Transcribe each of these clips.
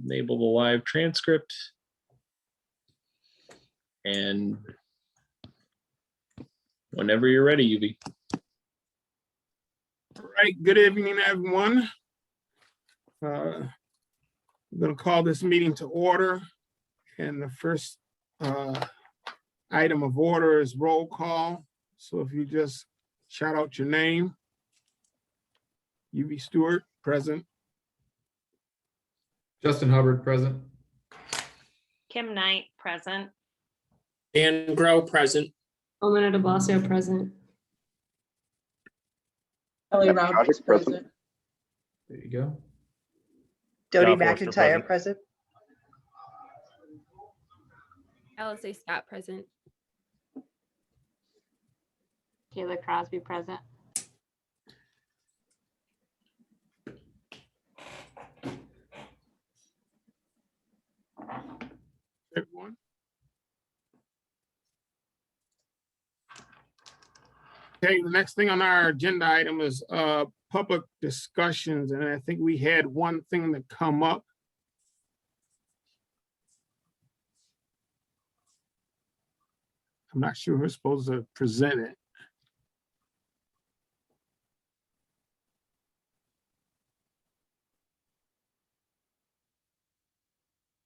enable the live transcript. And whenever you're ready, Yubi. All right, good evening, everyone. We're going to call this meeting to order. And the first item of order is roll call. So if you just shout out your name. Yubi Stewart, present. Justin Hubbard, present. Kim Knight, present. Dan Grow, present. Almina DeBlasio, present. Kelly Roberts, present. There you go. Dodie Cal Forster, McIntyre, present. Alice A. Scott, present. Kayla Crosby, present. Everyone. Okay, the next thing on our agenda item is public discussions, and I think we had one thing that come up. I'm not sure who's supposed to present it.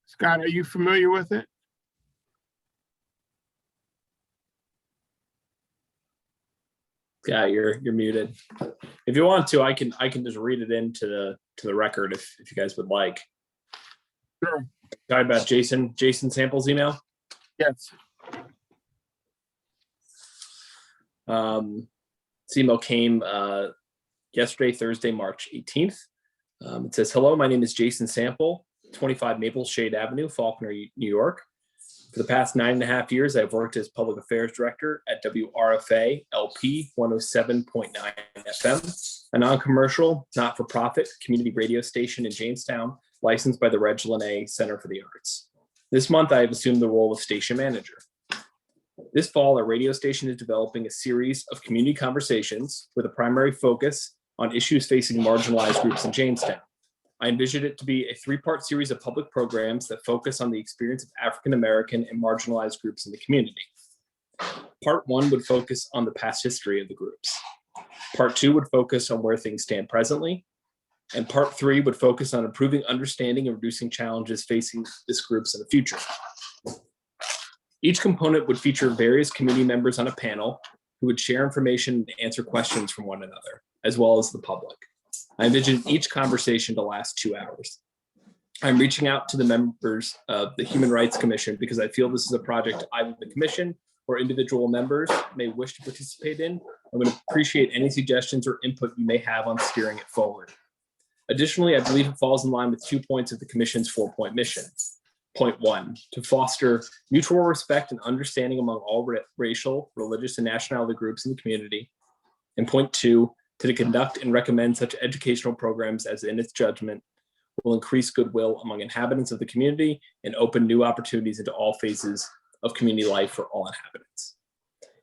Scott, are you familiar with it? Yeah, you're muted. If you want to, I can just read it into the record if you guys would like. Sure. Talking about Jason Sample's email. Yes. This email came yesterday, Thursday, March 18th. It says, "Hello, my name is Jason Sample, 25 Maple Shade Avenue, Faulkner, New York. For the past 9.5 years, I've worked as public affairs director at WRFA LP 107.9 FM, a non-commercial, not-for-profit community radio station in Jamestown, licensed by the Reg Lene Center for the Arts. This month, I have assumed the role of station manager. This fall, our radio station is developing a series of community conversations with a primary focus on issues facing marginalized groups in Jamestown. I envisioned it to be a 3-part series of public programs that focus on the experience of African-American and marginalized groups in the community. Part 1 would focus on the past history of the groups. Part 2 would focus on where things stand presently. And Part 3 would focus on improving understanding and reducing challenges facing these groups in the future. Each component would feature various community members on a panel who would share information and answer questions from one another, as well as the public. I envision each conversation to last 2 hours. I'm reaching out to the members of the Human Rights Commission because I feel this is a project either the commission or individual members may wish to participate in. I would appreciate any suggestions or input you may have on steering it forward. Additionally, I believe it falls in line with 2 points of the commission's 4-point mission. Point 1, to foster mutual respect and understanding among all racial, religious, and nationality groups in the community. And point 2, to conduct and recommend such educational programs as, in its judgment, will increase goodwill among inhabitants of the community and open new opportunities into all phases of community life for all inhabitants.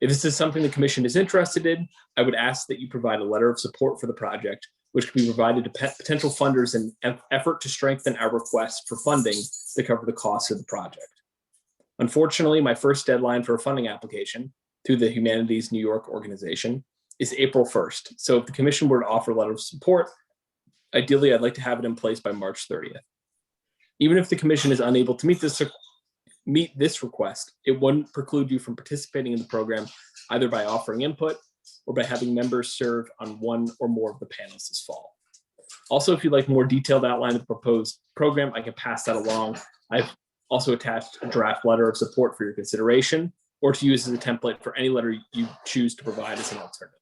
If this is something the commission is interested in, I would ask that you provide a letter of support for the project, which could be provided to potential funders in an effort to strengthen our request for funding to cover the costs of the project. Unfortunately, my first deadline for a funding application through the Humanities New York organization is April 1st. So if the commission were to offer a letter of support, ideally, I'd like to have it in place by March 30th. Even if the commission is unable to meet this request, it wouldn't preclude you from participating in the program either by offering input or by having members serve on one or more of the panels this fall. Also, if you'd like more detailed outline of the proposed program, I can pass that along. I've also attached a draft letter of support for your consideration or to use as a template for any letter you choose to provide as an alternative.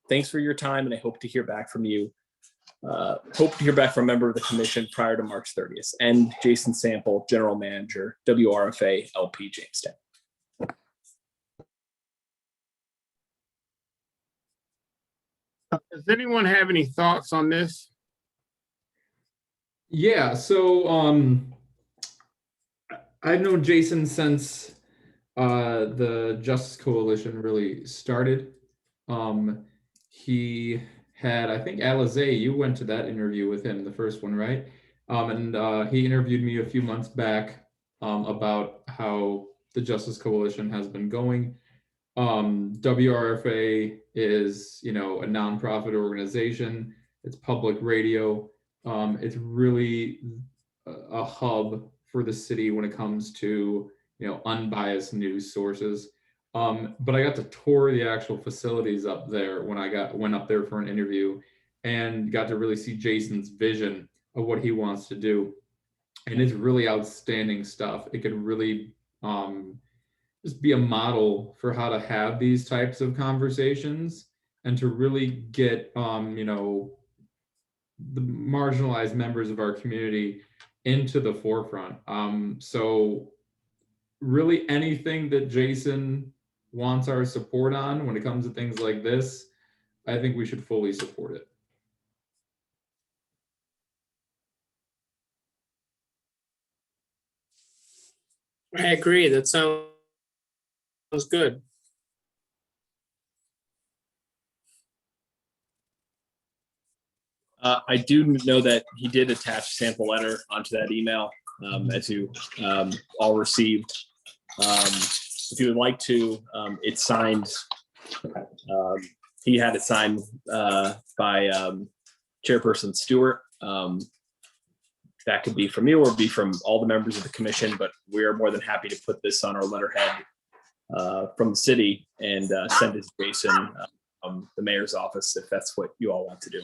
Thanks for your time, and I hope to hear back from you. Hope to hear back from a member of the commission prior to March 30th. And Jason Sample, General Manager, WRFA LP Jamestown. Does anyone have any thoughts on this? Yeah, so I've known Jason since the Justice Coalition really started. He had, I think, Alizé, you went to that interview with him, the first one, right? And he interviewed me a few months back about how the Justice Coalition has been going. WRFA is, a nonprofit organization. It's public radio. It's really a hub for the city when it comes to, unbiased news sources. But I got to tour the actual facilities up there when I went up there for an interview, and got to really see Jason's vision of what he wants to do. And it's really outstanding stuff. It could really just be a model for how to have these types of conversations and to really get the marginalized members of our community into the forefront. So really anything that Jason wants our support on when it comes to things like this, I think we should fully support it. I agree. That sounds good. I do know that he did attach a sample letter onto that email, as you all received. If you would like to, it's signed. He had it signed by Chairperson Stewart. That could be from you or be from all the members of the commission, but we are more than happy to put this on our letterhead from the city and send it to Jason from the mayor's office if that's what you all want to do.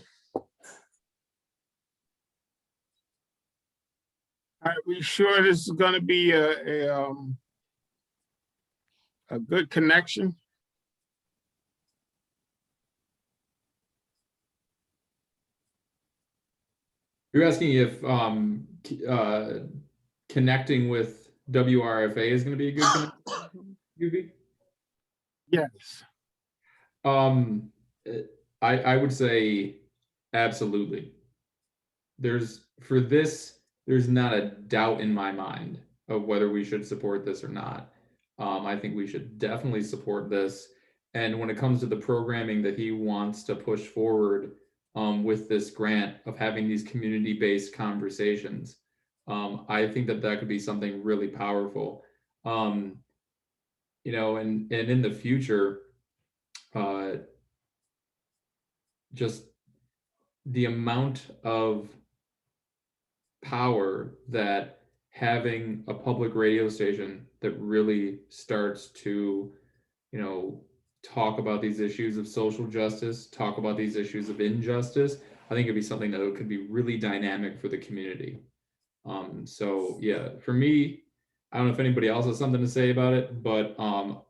Are we sure this is gonna be a good connection? You're asking if connecting with WRFA is going to be a good connection, UV? Yes. I would say absolutely. There's not a doubt in my mind of whether we should support this or not. I think we should definitely support this. And when it comes to the programming that he wants to push forward with this grant of having these community-based conversations, I think that could be something really powerful. And in the future, just the amount of power that having a public radio station that really starts to, talk about these issues of social justice, talk about these issues of injustice, I think it'd be something that could be really dynamic for the community. So yeah, for me, I don't know if anybody else has something to say about it, but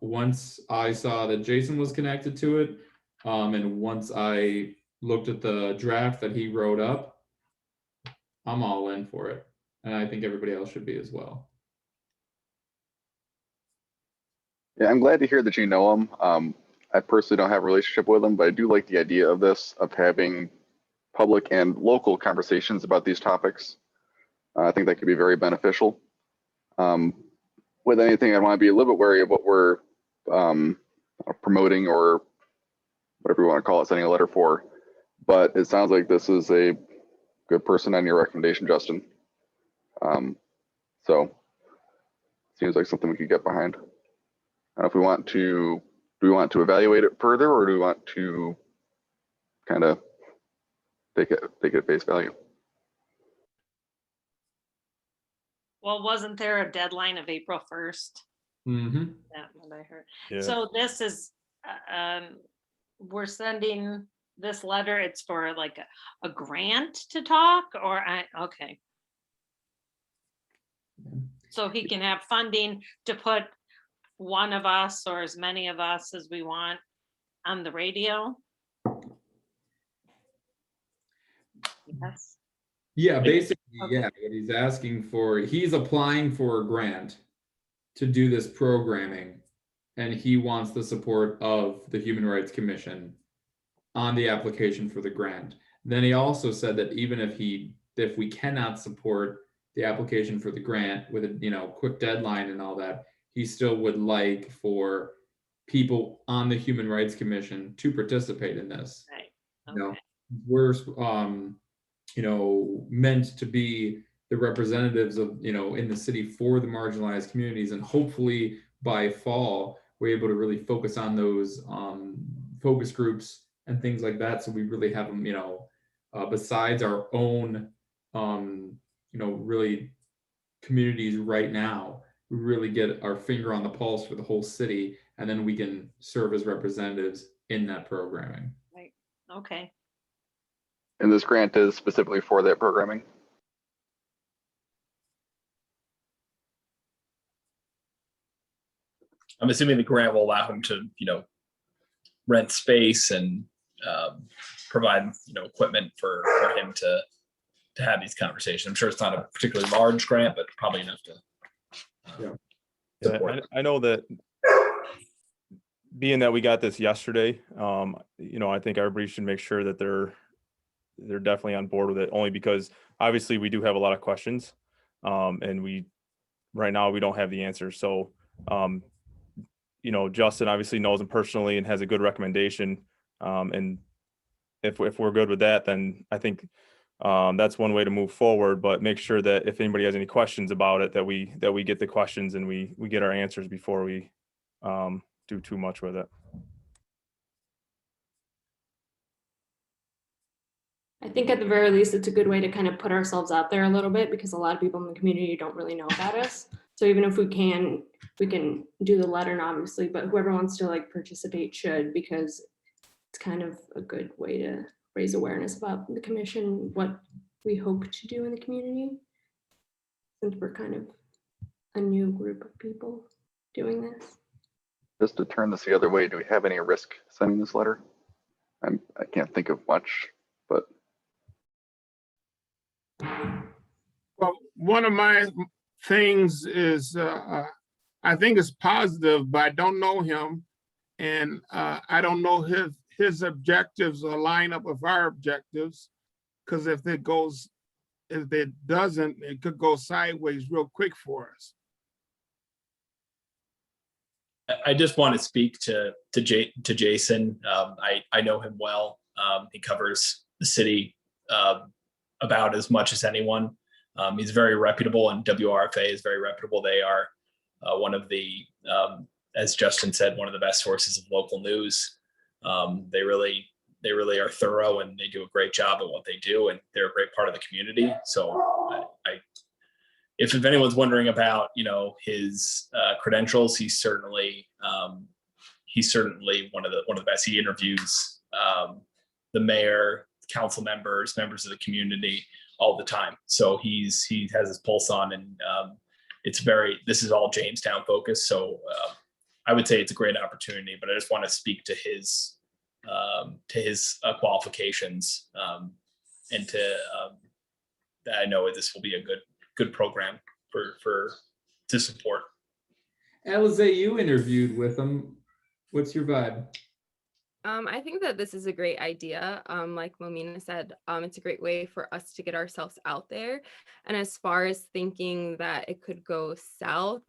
once I saw that Jason was connected to it, and once I looked at the draft that he wrote up, I'm all in for it. And I think everybody else should be as well. Yeah, I'm glad to hear that you know him. I personally don't have a relationship with him, but I do like the idea of this, of having public and local conversations about these topics. I think that could be very beneficial. With anything, I want to be a little bit wary of what we're promoting or whatever you want to call it, sending a letter for. But it sounds like this is a good person on your recommendation, Justin. So seems like something we could get behind. If we want to, do we want to evaluate it further, or do we want to kind of take it at face value? Well, wasn't there a deadline of April 1st? Mm-hmm. That's what I heard. Yeah. So this is, we're sending this letter, it's for like a grant to talk, or okay. So he can have funding to put one of us or as many of us as we want on the radio. Yes. Yeah, basically, yeah, what he's asking for, he's applying for a grant to do this programming, and he wants the support of the Human Rights Commission on the application for the grant. Then he also said that even if we cannot support the application for the grant with a quick deadline and all that, he still would like for people on the Human Rights Commission to participate in this. Right. Okay. We're meant to be the representatives of, in the city for the marginalized communities. And hopefully by fall, we're able to really focus on those focus groups and things like that. So we really have them, besides our own, really communities right now, we really get our finger on the pulse for the whole city, and then we can serve as representatives in that programming. Right. Okay. And this grant is specifically for that programming. I'm assuming the grant will allow him to, rent space and provide, equipment for him to have these conversations. I'm sure it's not a particularly large grant, but probably enough to support. I know that being that we got this yesterday, I think everybody should make sure that they're definitely on board with it, only because obviously we do have a lot of questions, and right now we don't have the answers. So, Justin obviously knows him personally and has a good recommendation. And if we're good with that, then I think that's one way to move forward. But make sure that if anybody has any questions about it, that we get the questions and we get our answers before we do too much with it. I think at the very least, it's a good way to kind of put ourselves out there a little bit, because a lot of people in the community don't really know about us. So even if we can do the letter, obviously, but whoever wants to participate should, because it's kind of a good way to raise awareness about the commission, what we hope to do in the community, since we're kind of a new group of people doing this. Just to turn this the other way, do we have any risk sending this letter? I can't think of much, but. Well, one of my things is, I think it's positive, but I don't know him. And I don't know his objectives line up with our objectives. Because if it doesn't, it could go sideways real quick for us. I just want to speak to Jason. I know him well. He covers the city about as much as anyone. He's very reputable, and WRFA is very reputable. They are one of the, as Justin said, one of the best sources of local news. They really are thorough, and they do a great job at what they do, and they're a great part of the community. So if anyone's wondering about, his credentials, he's certainly one of the best. He interviews the mayor, council members of the community all the time. So he has his pulse on, and this is all Jamestown focused. So I would say it's a great opportunity, but I just want to speak to his qualifications, and that I know this will be a good program to support. Alize, you interviewed with him. What's your vibe? I think that this is a great idea. Like Momina said, it's a great way for us to get ourselves out there. And as far as thinking that it could go south,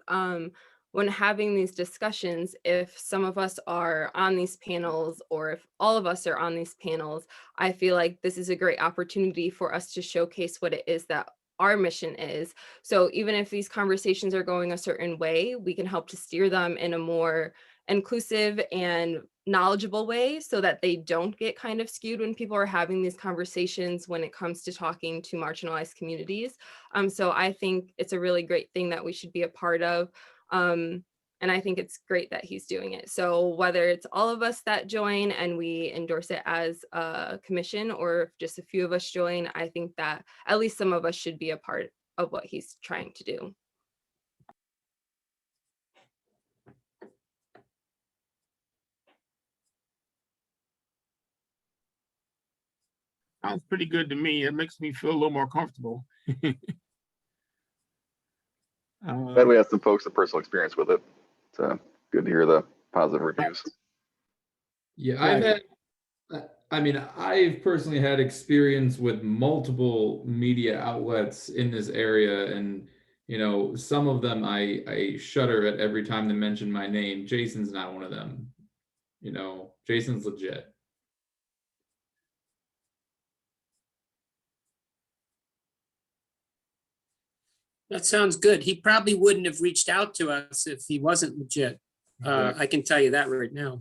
when having these discussions, if some of us are on these panels, or if all of us are on these panels, I feel like this is a great opportunity for us to showcase what it is that our mission is. So even if these conversations are going a certain way, we can help to steer them in a more inclusive and knowledgeable way, so that they don't get kind of skewed when people are having these conversations when it comes to talking to marginalized communities. So I think it's a really great thing that we should be a part of. And I think it's great that he's doing it. So whether it's all of us that join and we endorse it as a commission, or if just a few of us join, I think that at least some of us should be a part of what he's trying to do. Sounds pretty good to me. It makes me feel a little more comfortable. Glad we have some folks with personal experience with it. So good to hear the positive reviews. Yeah, Right. I've personally had experience with multiple media outlets in this area, and some of them I shudder at every time they mention my name. Jason's not one of them. Jason's legit. That sounds good. He probably wouldn't have reached out to us if he wasn't legit. I can tell you that right now.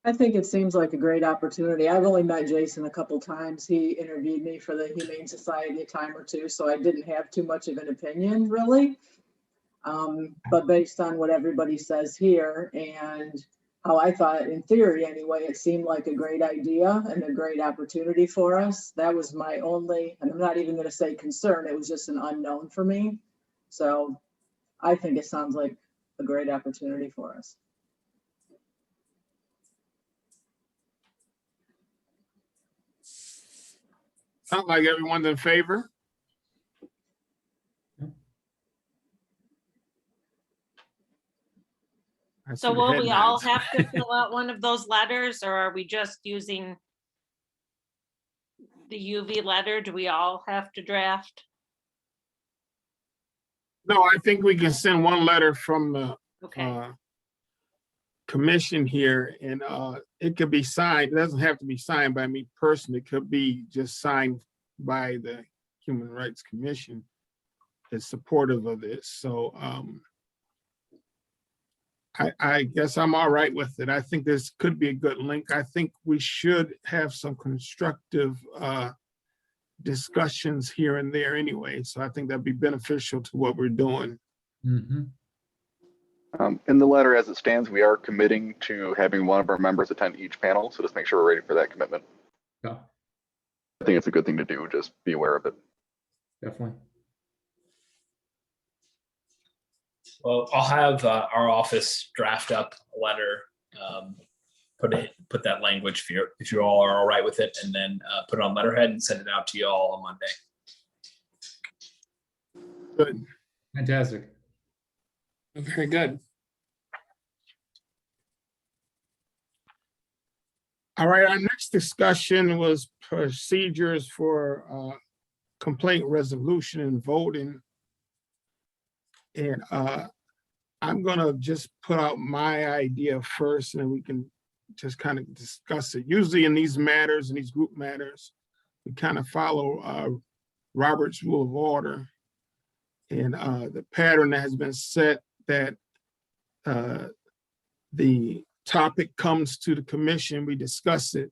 I think it seems like a great opportunity. I've only met Jason a couple times. He interviewed me for the Humane Society a time or two, so I didn't have too much of an opinion really. But based on what everybody says here and how I thought in theory anyway, it seemed like a great idea and a great opportunity for us. That was my only, and I'm not even going to say concern, it was just an unknown for me. So I think it sounds like a great opportunity for us. Sounds like everyone's in favor. I see So the will head we all nods. have to fill out one of those letters, or are we just using the UV letter? Do we all have to draft? No, I think we can send one letter from the Okay, commission here, and it could be signed. It doesn't have to be signed by me personally. It could be just signed by the Human Rights Commission that's supportive of this. So I guess I'm all right with it. I think this could be a good link. I think we should have some constructive discussions here and there anyway. So I think that'd be beneficial to what we're doing. Mhm. In the letter as it stands, we are committing to having one of our members attend each panel. So just make sure we're ready for that commitment. Yeah, I think it's a good thing to do. Just be aware of it. definitely. Well, I'll have our office draft up a letter, put that language if you all are all right with it, and then put it on letterhead and send it out to you all on Monday. Good. Fantastic. Very good. All right, our next discussion was procedures for complaint resolution and voting. And I'm gonna just put out my idea first, and then we can just kind of discuss it. Usually in these matters, in these group matters, we kind of follow Robert's Rule of Order. And the pattern that has been set that the topic comes to the commission, we discuss it.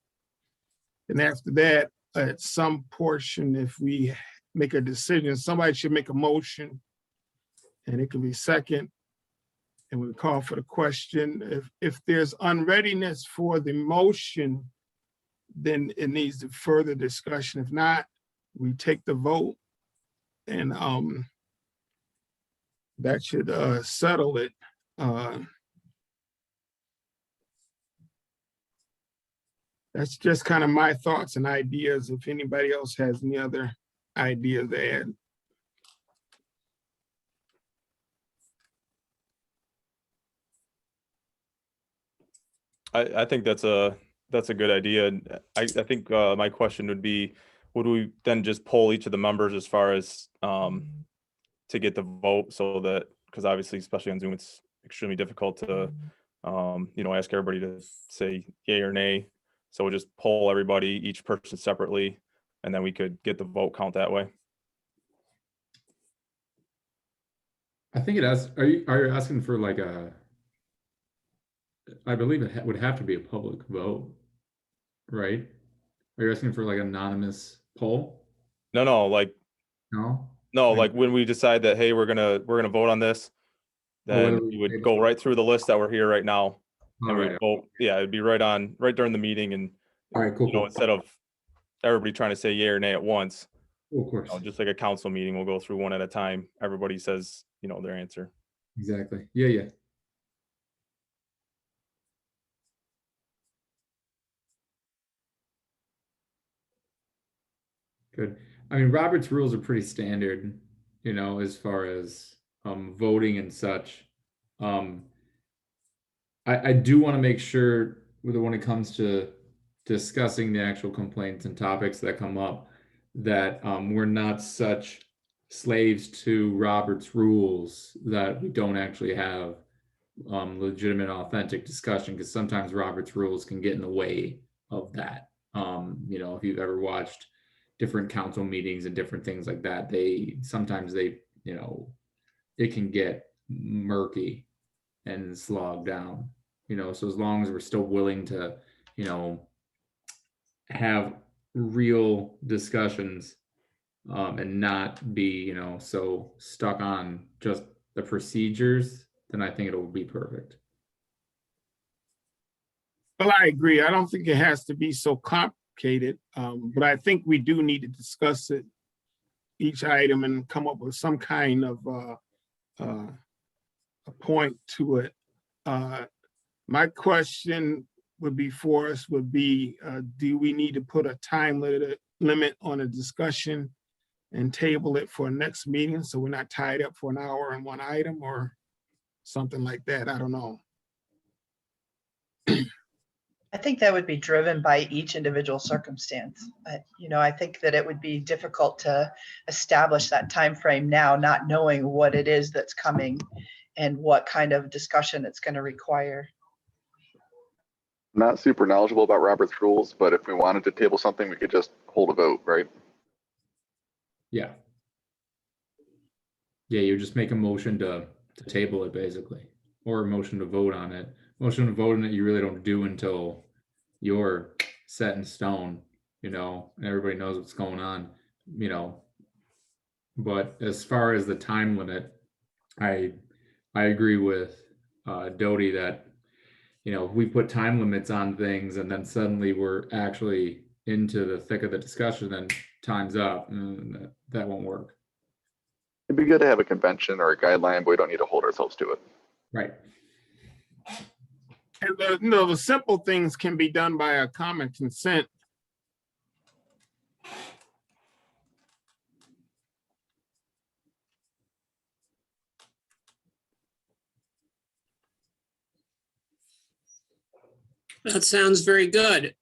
And after that, at some portion, if we make a decision, somebody should make a motion, and it can be second, and we call for the question. If there's unreadiness for the motion, then it needs to further discussion. If not, we take the vote, and that should settle it. That's just kind of my thoughts and ideas. If anybody else has any other ideas to add. I think that's a good idea. I think my question would be, would we then just poll each of the members as far as to get the vote, so that, because obviously, especially on Zoom, it's extremely difficult to ask everybody to say yay or nay. So we'll just poll everybody, each person separately, and then we could get the vote count that way. I think it has, are you asking for like I believe it would have to be a public vote, right? Are you asking for like anonymous poll? No, like No? like when we decide that, hey, we're gonna vote on this, then we would go right through the list that we're here right now. And we would vote. Yeah, it'd be right during the meeting, and All right, cool. instead of everybody trying to say yay or nay at once, Of course. just like a council meeting, we'll go through one at a time. Everybody says, their answer. Exactly. Yeah. Good. I mean, Robert's rules are pretty standard, as far as voting and such. I do want to make sure when it comes to discussing the actual complaints and topics that come up, that we're not such slaves to Robert's rules that we don't actually have legitimate, authentic discussion, because sometimes Robert's rules can get in the way of that. If you've ever watched different council meetings and different things like that, sometimes they, it can get murky and slogged down, so as long as we're still willing to, have real discussions, and not be, so stuck on just the procedures, then I think it'll be perfect. Well, I agree. I don't think it has to be so complicated, but I think we do need to discuss it, each item, and come up with some kind of a point to it. My question would be for us would be, do we need to put a time limit on a discussion and table it for next meeting so we're not tied up for an hour on one item or something like that? I don't know. I think that would be driven by each individual circumstance. I think that it would be difficult to establish that time frame now, not knowing what it is that's coming and what kind of discussion it's going to require. Not super knowledgeable about Robert's rules, but if we wanted to table something, we could just hold a vote, right? Yeah. Yeah, you just make a motion to table it basically, or a motion to vote on it. Motion to vote on it, you really don't do until you're set in stone, and everybody knows what's going on, But as far as the time limit, I agree with Doty that, if we put time limits on things and then suddenly we're actually into the thick of the discussion, then time's up, and that won't work. It'd be good to have a convention or a guideline, but we don't need to hold ourselves to it. Right. And the simple things can be done by a common consent. That sounds very good.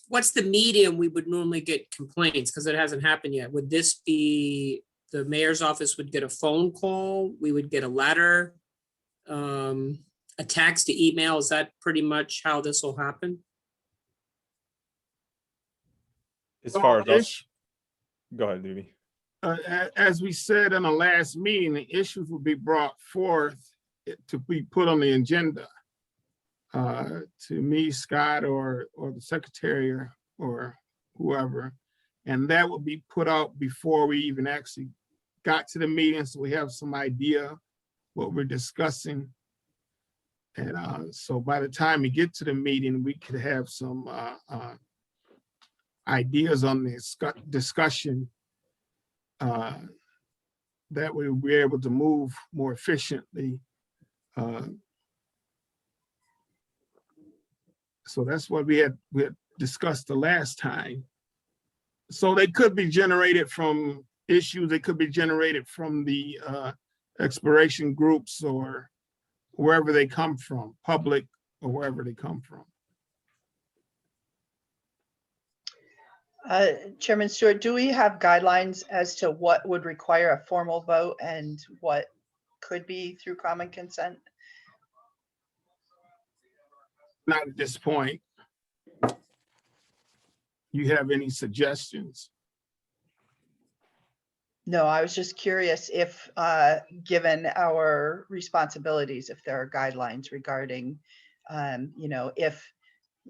What's the medium we would normally get complaints? Because it hasn't happened yet. Would this be, the mayor's office would get a phone call? We would get a letter? A text, to email? Is that pretty much how this will happen? As far as us, go ahead, Doody. As we said in the last meeting, the issues will be brought forth to be put on the agenda to me, Scott, or the secretary or whoever. And that will be put out before we even actually got to the meeting, so we have some idea what we're discussing. And so by the time we get to the meeting, we could have some ideas on the discussion that we'll be able to move more efficiently. So that's what we had discussed the last time. So they could be generated from issues, they could be generated from the exploration groups or wherever they come from, public or wherever they come from. Chairman Stewart, do we have guidelines as to what would require a formal vote and what could be through common consent? Not at this point. You have any suggestions? No, I was just curious if, given our responsibilities, if there are guidelines regarding, if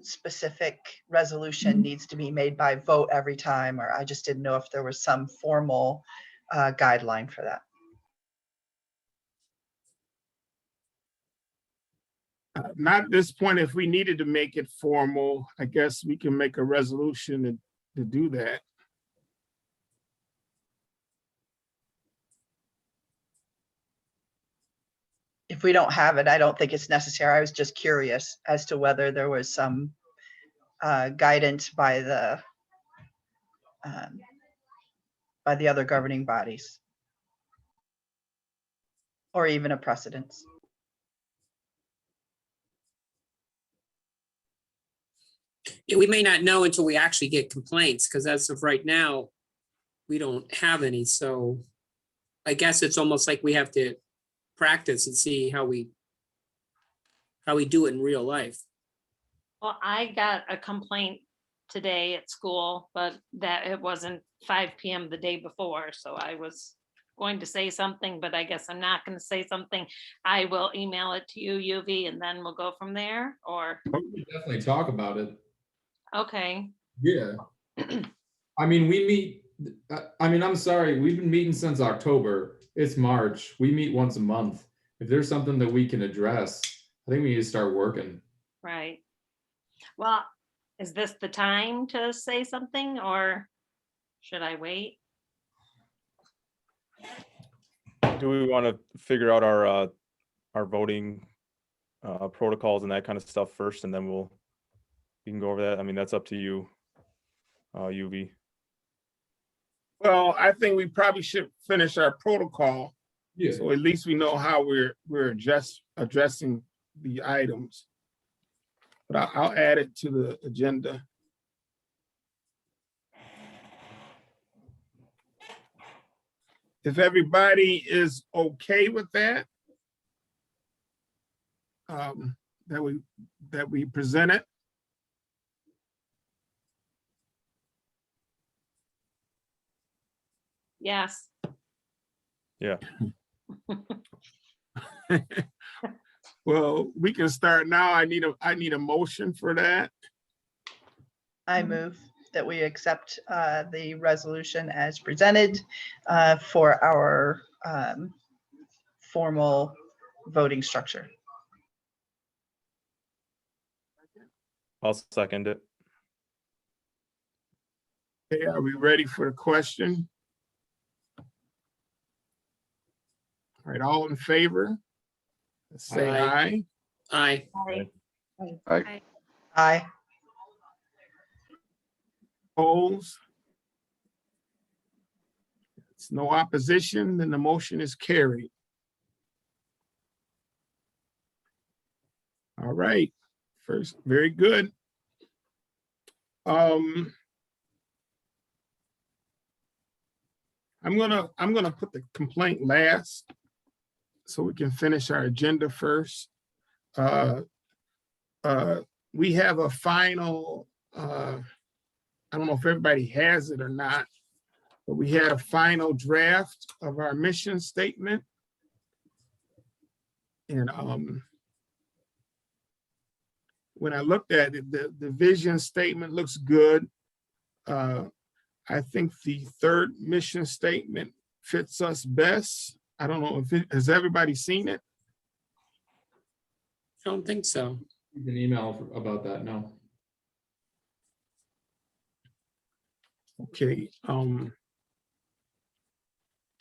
specific resolution needs to be made by vote every time, or I just didn't know if there was some formal guideline for that. Not at this point. If we needed to make it formal, I guess we can make a resolution to do that. If we don't have it, I don't think it's necessary. I was just curious as to whether there was some guidance by the other governing bodies, or even a precedence. Yeah, we may not know until we actually get complaints, because as of right now, we don't have any. So I guess it's almost like we have to practice and see how we do it in real life. Well, I got a complaint today at school, but that it wasn't 5 PM the day before, so I was going to say something, but I guess I'm not going to say something. I will email it to you, UV, and then we'll go from there, or, We can definitely talk about it. okay. Yeah. I mean, we meet, I mean, I'm sorry, we've been meeting since October. It's March. We meet once a month. If there's something that we can address, I think we need to start working. Right. Well, is this the time to say something, or should I wait? Do we want to figure out our voting protocols and that kind of stuff first, and then we can go over that? I mean, that's up to you, UV. Well, I think we probably should finish our protocol, Yeah. so at least we know how we're just addressing the items. But I'll add it to the agenda. If everybody is okay with that, that we present it. Yes. Yeah. Well, we can start now. I need a motion for that. I move that we accept the resolution as presented for our formal voting structure. I'll second it. Okay, are we ready for the question? All right, all in favor? Say aye. Aye. Aye. Aye. Opposed? It's no opposition, then the motion is carried. All right, first, very good. I'm gonna put the complaint last so we can finish our agenda first. We have a final, I don't know if everybody has it or not, but we had a final draft of our mission statement. And when I looked at it, the vision statement looks good. I think the third mission statement fits us best. I don't know if has everybody seen it? I don't think so. You can email about that now. Okay,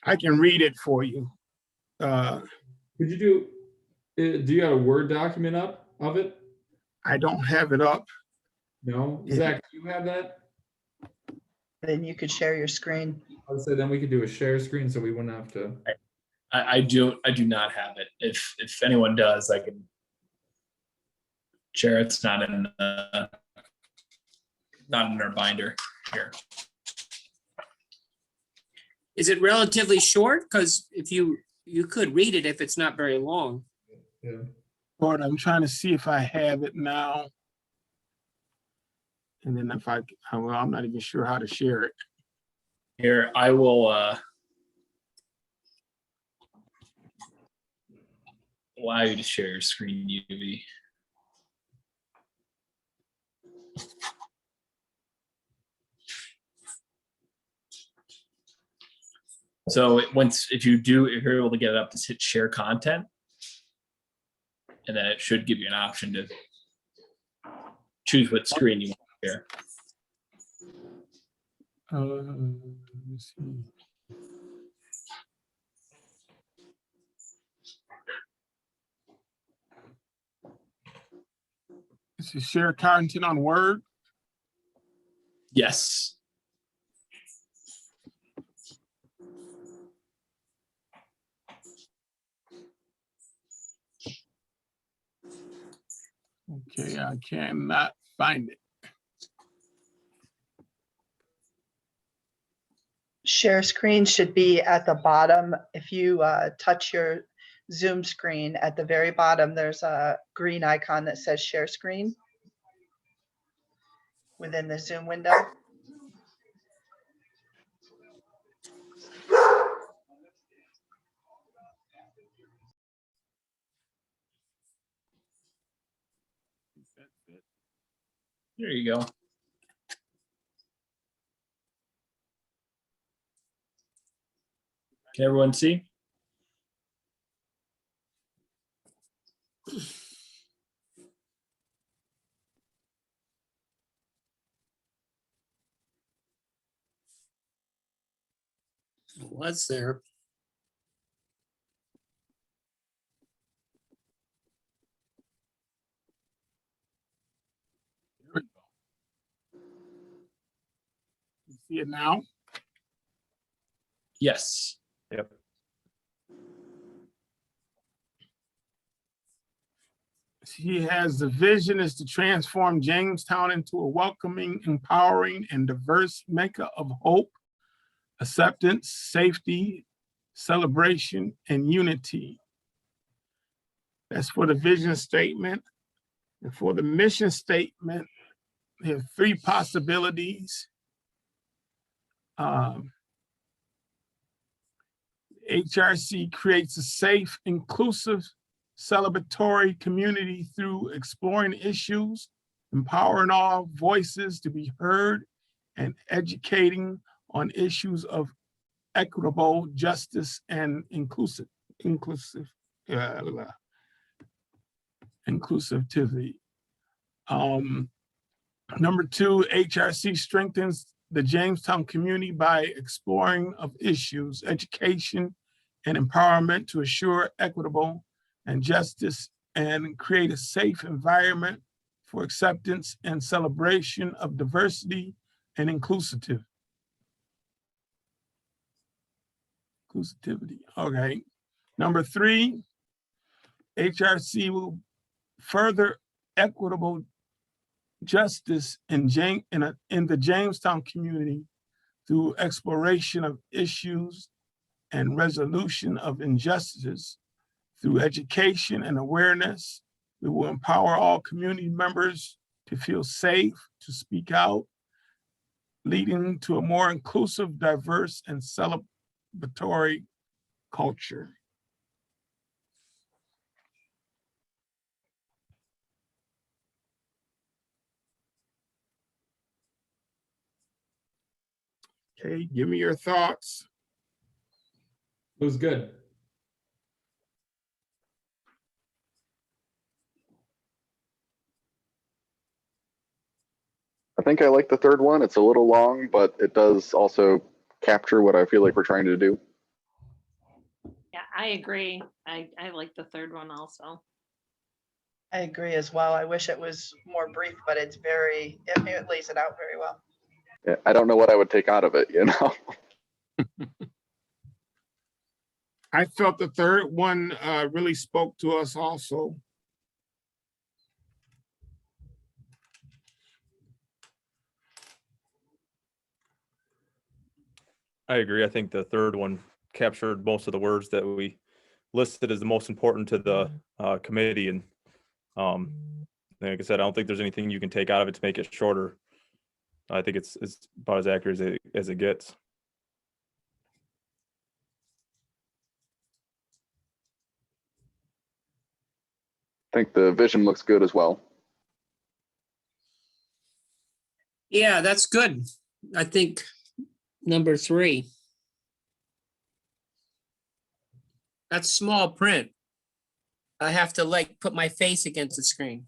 I can read it for you. Could you do you have a Word document up of it? I don't have it up. No? Zach, do you have that? Then you could share your screen. I would say then we could do a share screen so we wouldn't have to. I do not have it. If anyone does, I can share. It's not in our binder here. Is it relatively short? Because if you could read it if it's not very long. Yeah. But I'm trying to see if I have it now. And then if well, I'm not even sure how to share it. Here, I will allow you to share your screen, UV. So if you're able to get it up, just hit share content, and then it should give you an option to choose what screen you want to share. Let me see. This is share content on Word. Yes. Okay, I cannot find it. Share screen should be at the bottom. If you touch your Zoom screen at the very bottom, there's a green icon that says share screen. within the Zoom window. There you go. Can everyone see? Was there? You see it now? Yes. Yep. He has the vision is to transform Jamestown into a welcoming, empowering, and diverse mecca of hope, acceptance, safety, celebration, and unity. That's for the vision statement. And for the mission statement, we have three possibilities. HRC creates a safe, inclusive, celebratory community through exploring issues, empowering all voices to be heard, and educating on issues of equitable justice and inclusivity. Number two, HRC strengthens the Jamestown community by exploring of issues, education, and empowerment to assure equitable and justice and create a safe environment for acceptance and celebration of diversity and inclusivity. Okay. Number three, HRC will further equitable justice in the Jamestown community through exploration of issues and resolution of injustices through education and awareness. We will empower all community members to feel safe to speak out, leading to a more inclusive, diverse, and celebratory culture. Okay, give me your thoughts. It was good. I think I like the third one. It's a little long, but it does also capture what I feel like we're trying to do. Yeah, I agree. I like the third one also. I agree as well. I wish it was more brief, but it lays it out very well. Yeah, I don't know what I would take out of it, you know? I felt the third one really spoke to us also. I agree. I think the third one captured most of the words that we listed as the most important to the committee. And like I said, I don't think there's anything you can take out of it to make it shorter. I think it's about as accurate as it gets. I think the vision looks good as well. Yeah, that's good. I think number three. That's small print. I have to like put my face against the screen.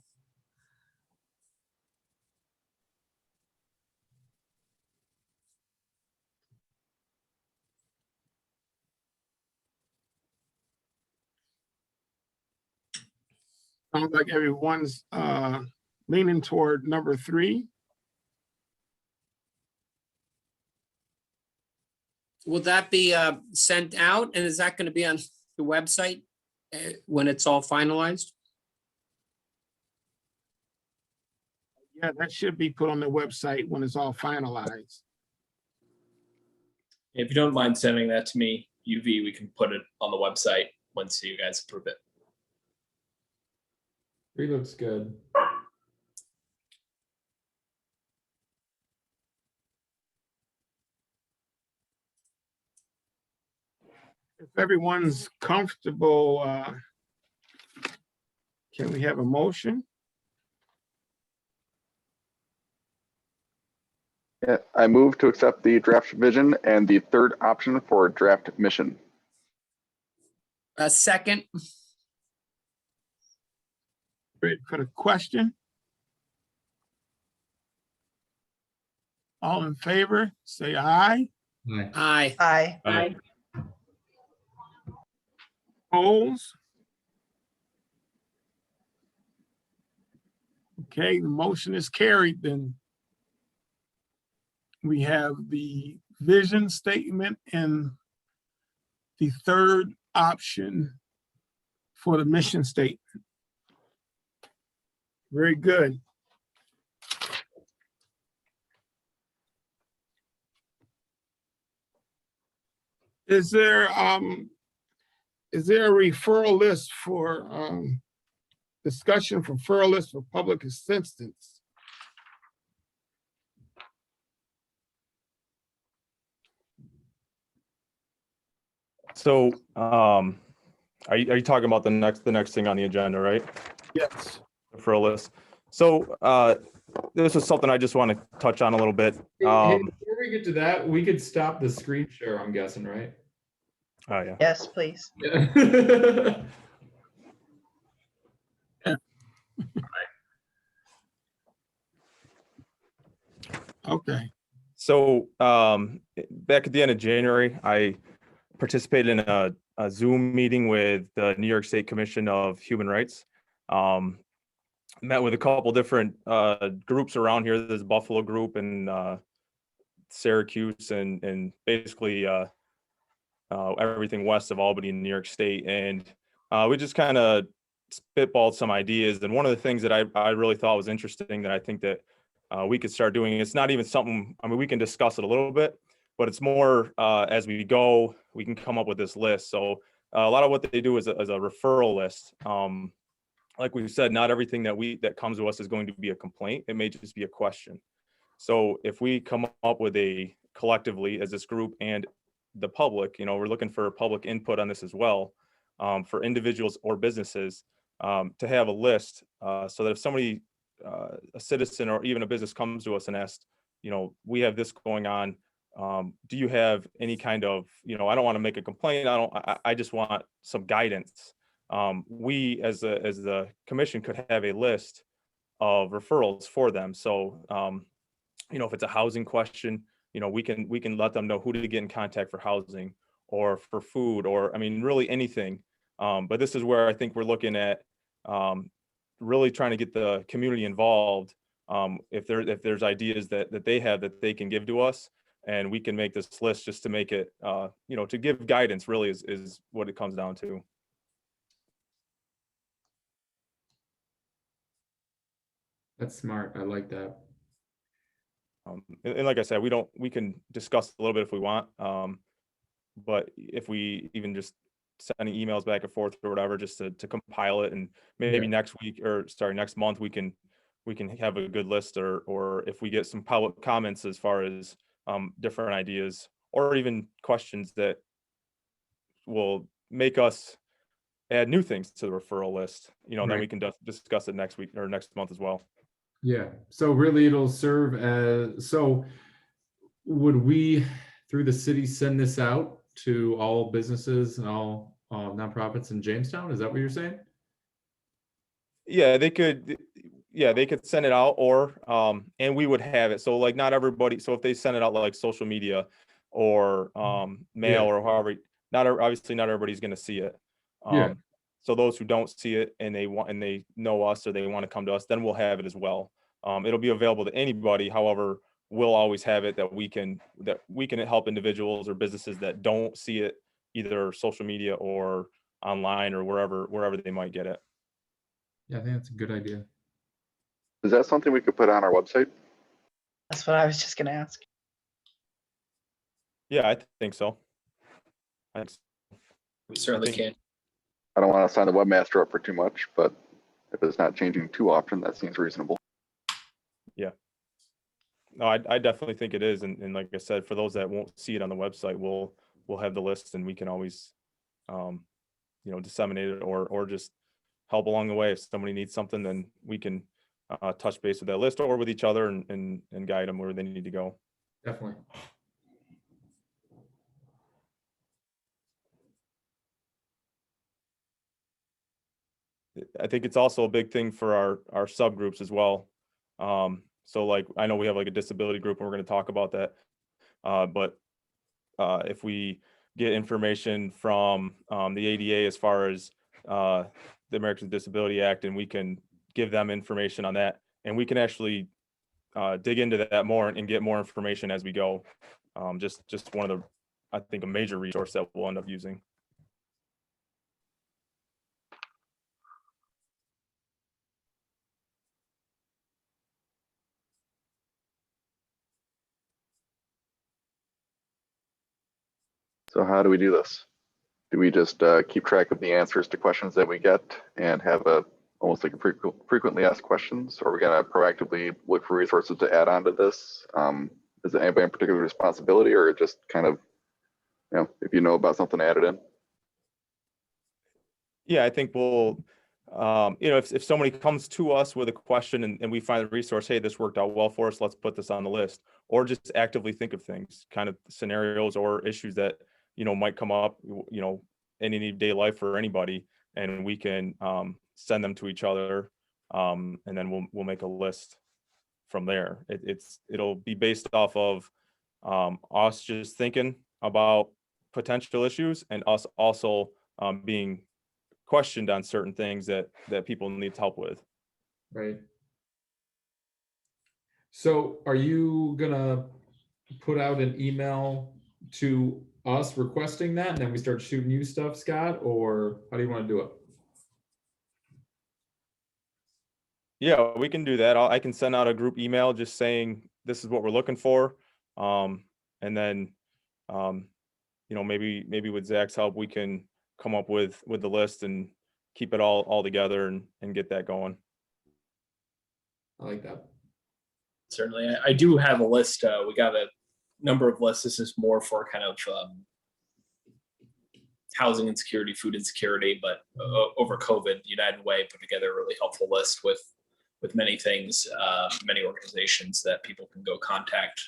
Sounds like everyone's leaning toward number three. Will that be sent out, and is that going to be on the website when it's all finalized? Yeah, that should be put on the website when it's all finalized. If you don't mind sending that to me, UV, we can put it on the website once you guys approve it. 3 looks good. If everyone's comfortable, can we have a motion? Yeah, I move to accept the draft vision and the third option for draft mission. A second. Ready for the question? All in favor, say aye. Aye. Aye. Aye. Opposed? Okay, the motion is carried then. We have the vision statement and the third option for the mission statement. Very good. Is there a referral list for discussion for referral list for public assistance? So, are you talking about the next thing on the agenda, right? Yes. For a list. So, this is something I just want to touch on a little bit. Hey, before we get to that, we could stop the screen share, I'm guessing, right? Oh yeah. Yes, please. Yeah. Okay. So, back at the end of January, I participated in a Zoom meeting with the New York State Commission of Human Rights. Met with a couple different groups around here. There's a Buffalo group and Syracuse and basically everything west of Albany in New York State. And we just kind of spitballed some ideas. And one of the things that I really thought was interesting that I think that we could start doing, it's not even something, I mean, we can discuss it a little bit, but it's more as we go, we can come up with this list. So a lot of what they do is a referral list. Like we said, not everything that comes to us is going to be a complaint. It may just be a question. So if we come up with a collectively as this group and the public, we're looking for public input on this as well, for individuals or businesses to have a list so that if somebody, a citizen or even a business comes to us and asks, we have this going on. Do you have any kind of, I don't want to make a complaint. I just want some guidance. We as the commission could have a list of referrals for them. So, if it's a housing question, we can let them know who to get in contact for housing or for food, or, I mean, really anything. But this is where I think we're looking at really trying to get the community involved. If there's ideas that they have that they can give to us, and we can make this list just to make it, to give guidance really is what it comes down to. That's smart. I like that. And like I said, we can discuss a little bit if we want. But if we even just sending emails back and forth or whatever, just to compile it, and maybe next month, we can have a good list, or if we get some public comments as far as different ideas or even questions that will make us add new things to the referral list, then Right. we can discuss it next week or next month as well. Yeah. So really it'll serve as, so would we, through the city, send this out to all businesses and all nonprofits in Jamestown? Is that what you're saying? Yeah, they could send it out, or and we would have it. So like not everybody, so if they send it out like social media or mail Yeah. or however, obviously not everybody's going to see it. Yeah. So those who don't see it and they know us or they want to come to us, then we'll have it as well. It'll be available to anybody. However, we'll always have it that we can help individuals or businesses that don't see it, either social media or online or wherever they might get it. Yeah, I think that's a good idea. Is that something we could put on our website? That's what I was just gonna ask. Yeah, I think so. We certainly can. I don't want to sign the webmaster up for too much, but if it's not changing too often, that seems reasonable. Yeah. No, I definitely think it is. And like I said, for those that won't see it on the website, we'll have the list, and we can always disseminate it or just help along the way. If somebody needs something, then we can touch base with that list or with each other and guide them where they need to go. Definitely. I think it's also a big thing for our subgroups as well. So like, I know we have like a disability group and we're going to talk about that. But if we get information from the ADA as far as the Americans with Disability Act, and we can give them information on that, and we can actually dig into that more and get more information as we go. Just one of the, I think, a major resource that we'll end up using. So how do we do this? Do we just keep track of the answers to questions that we get and have almost like a frequently asked questions? Or are we going to proactively look for resources to add on to this? Is it anybody in particular responsibility, or just kind of, if you know about something, add it in? Yeah, I think we'll, if somebody comes to us with a question and we find the resource, hey, this worked out well for us, let's put this on the list, or just actively think of things, kind of scenarios or issues that, might come up, in any day life for anybody, and we can send them to each other, and then we'll make a list from there. It'll be based off of us just thinking about potential issues and us also being questioned on certain things that people need help with. Right. So are you gonna put out an email to us requesting that, and then we start shooting you stuff, Scott, or how do you want to do it? Yeah, we can do that. I can send out a group email just saying this is what we're looking for, and then maybe with Zach's help we can come up with the list and keep it all together and get that going. I like that. Certainly. I do have a list. We got a number of lists. This is more for kind of housing insecurity, food insecurity, but over COVID, United Way put together a really helpful list with many things, many organizations that people can go contact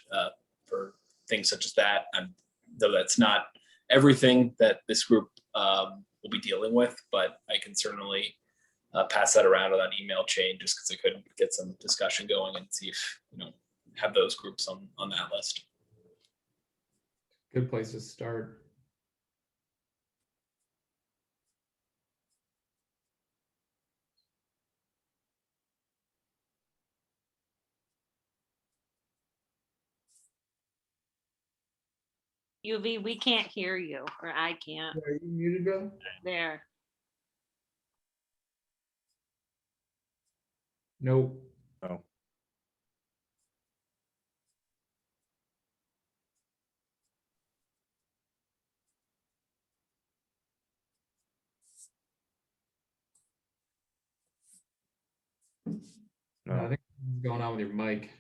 for things such as that. And though that's not everything that this group will be dealing with, but I can certainly pass that around to that email chain just because I could get some discussion going and see if, have those groups on that list. Good place to start. UV, we can't hear you, or I can't. Are you muted, brother? There. Nope. Oh. No, I think what's going on with your mic.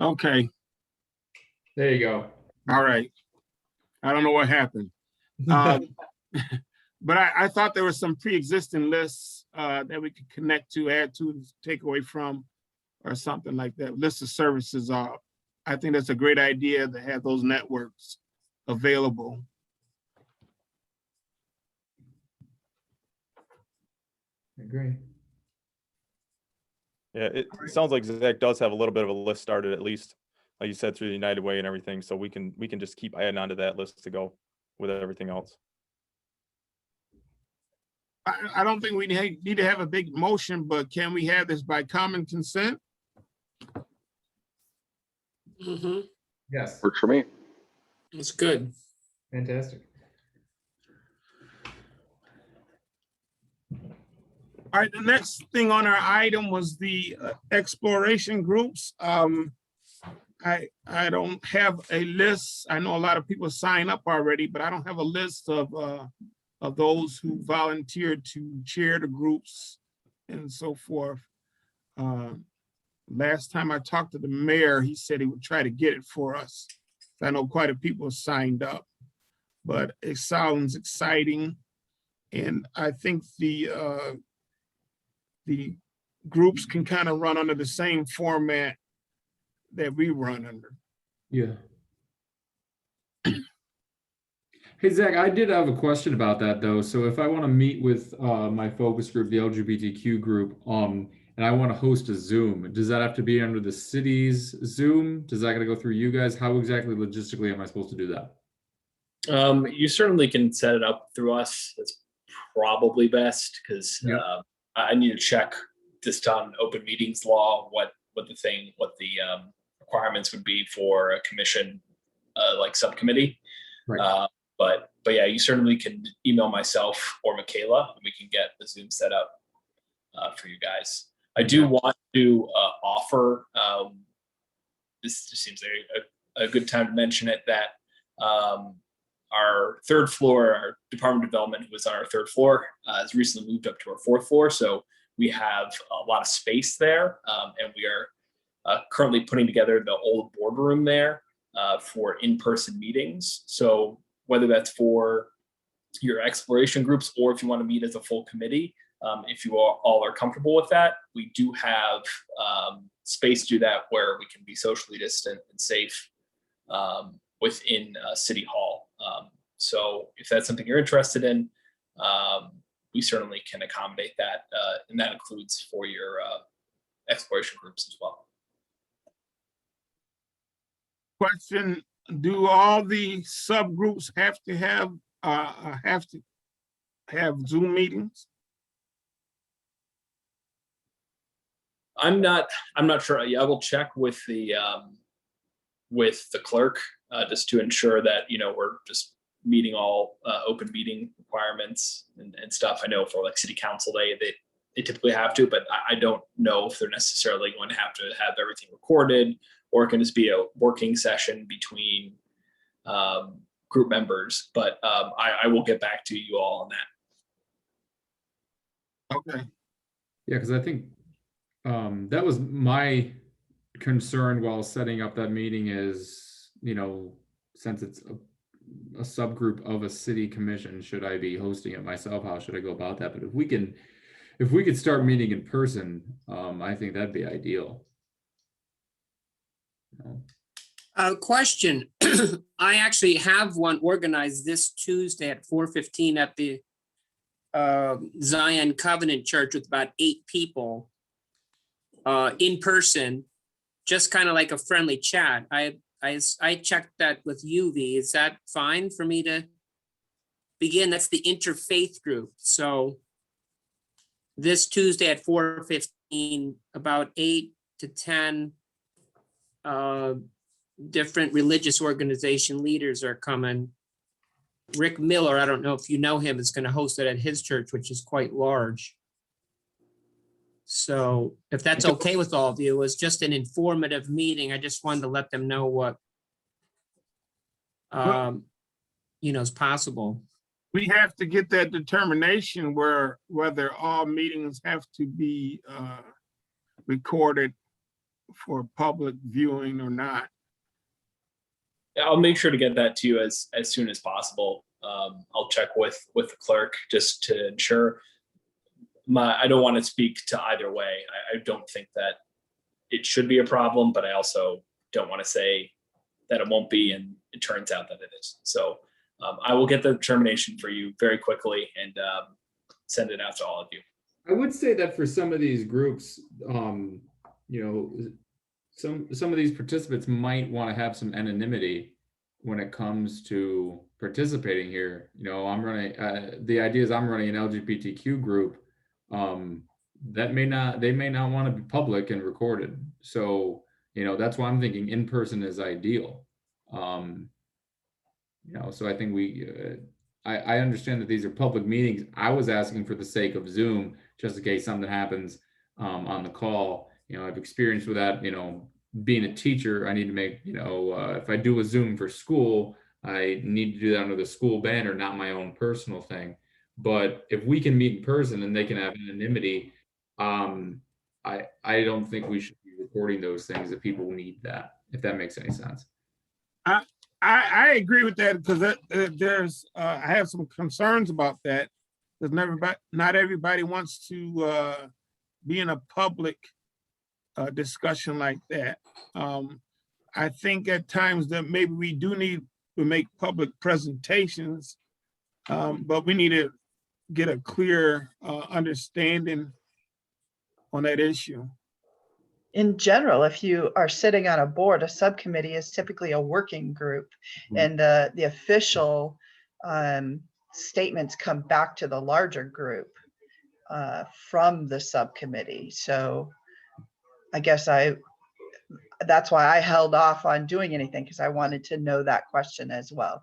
Okay, There you go. all right. I don't know what happened. But I thought there were some pre-existing lists that we could connect to, add to, take away from, or something like that. List of services are, I think that's a great idea to have those networks available. I agree. Yeah, it sounds like Zach does have a little bit of a list started, at least, like you said, through the United Way and everything. So we can just keep adding onto that list to go with everything else. I don't think we need to have a big motion, but can we have this by common consent? Mm-hmm. Yes. Works for me. That's good. Fantastic. All right, the next thing on our item was the exploration groups. I don't have a list. I know a lot of people sign up already, but I don't have a list of those who volunteered to chair the groups and so forth. Last time I talked to the mayor, he said he would try to get it for us. I know quite a few people signed up, but it sounds exciting. And I think the groups can kind of run under the same format that we run under. Yeah. Hey, Zach, I did have a question about that though. So if I want to meet with my focus group, the LGBTQ group, and I want to host a Zoom, does that have to be under the city's Zoom? Does that got to go through you guys? How exactly logistically am I supposed to do that? You certainly can set it up through us. That's probably best because Yep. I need to check just on open meetings law what the requirements would be for a commission like subcommittee. Right. But yeah, you certainly can email myself or Michaela, and we can get the Zoom set up for you guys. I do want to offer. This just seems a good time to mention it, that our third floor, our Department of Development, who was on our third floor, has recently moved up to our fourth floor. So we have a lot of space there, and we are currently putting together the old boardroom there for in-person meetings. So whether that's for your exploration groups or if you want to meet as a full committee, if you all are comfortable with that, we do have space to do that where we can be socially distant and safe within City Hall. So if that's something you're interested in, we certainly can accommodate that. And that includes for your exploration groups as well. Question, do all the subgroups have to have Zoom meetings? I'm not sure. Yeah, I will check with the clerk just to ensure that, we're just meeting all open meeting requirements and stuff. I know for like city council day, they typically have to, but I don't know if they're necessarily going to have everything recorded, or it can just be a working session between group members. But I will get back to you all on that. Okay. Yeah, because I think that was my concern while setting up that meeting is, since it's a subgroup of a city commission, should I be hosting it myself? How should I go about that? But if we could start meeting in person, I think that'd be ideal. Question. I actually have one organized this Tuesday at 4:15 at the Zion Covenant Church with about 8 people in person, just kind of like a friendly chat. I checked that with UV. Is that fine for me to begin? That's the interfaith group. So this Tuesday at 4:15, about 8 to 10 different religious organization leaders are coming. Rick Miller, I don't know if you know him, is going to host it at his church, which is quite large. So if that's okay with all of you, it was just an informative meeting. I just wanted to let them know what is possible. We have to get that determination whether all meetings have to be recorded for public viewing or not. I'll make sure to get that to you as soon as possible. I'll check with the clerk just to ensure. I don't want to speak to either way. I don't think that it should be a problem, but I also don't want to say that it won't be, and it turns out that it is. So I will get the determination for you very quickly and send it out to all of you. I would say that for some of these groups, some of these participants might want to have some anonymity when it comes to participating here. I'm running the idea is I'm running an LGBTQ group that they may not want to be public and recorded. So that's why I'm thinking in person is ideal. So I think I understand that these are public meetings. I was asking for the sake of Zoom, just in case something happens on the call. I've experienced with that, being a teacher, I need to make, if I do a Zoom for school, I need to do that under the school banner, not my own personal thing. But if we can meet in person and they can have anonymity, I don't think we should be recording those things if people need that, if that makes any sense. I agree with that because I have some concerns about that because not everybody wants to be in a public discussion like that. I think at times that maybe we do need to make public presentations, but we need to get a clear understanding on that issue. In general, if you are sitting on a board, a subcommittee is typically a working group, and the official statements come back to the larger group from the subcommittee. So I guess that's why I held off on doing anything, because I wanted to know that question as well.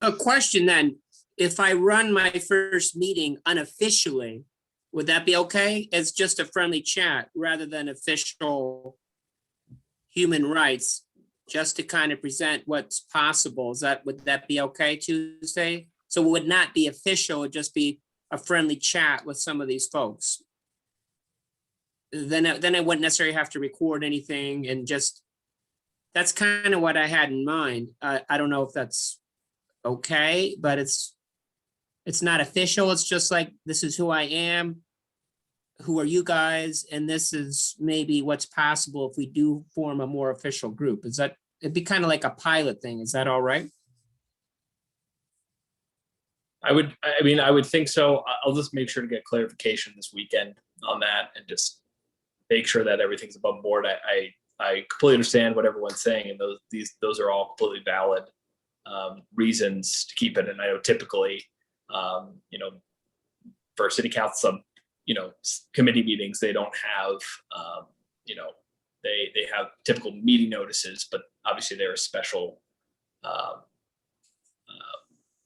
A question then, if I run my first meeting unofficially, would that be okay? It's just a friendly chat rather than official human rights, just to kind of present what's possible. Would that be okay, Tuesday? So it would not be official, it'd just be a friendly chat with some of these folks. Then I wouldn't necessarily have to record anything, and just, that's kind of what I had in mind. I don't know if that's okay, but it's not official. It's just like, this is who I am. Who are you guys? And this is maybe what's possible if we do form a more official group. It'd be kind of like a pilot thing. Is that all right? I would think so. I'll just make sure to get clarification this weekend on that and just make sure that everything's above board. I completely understand what everyone's saying, and those are all completely valid reasons to keep it. And I know typically, for city council, committee meetings, they don't have, they have typical meeting notices, but obviously they're a special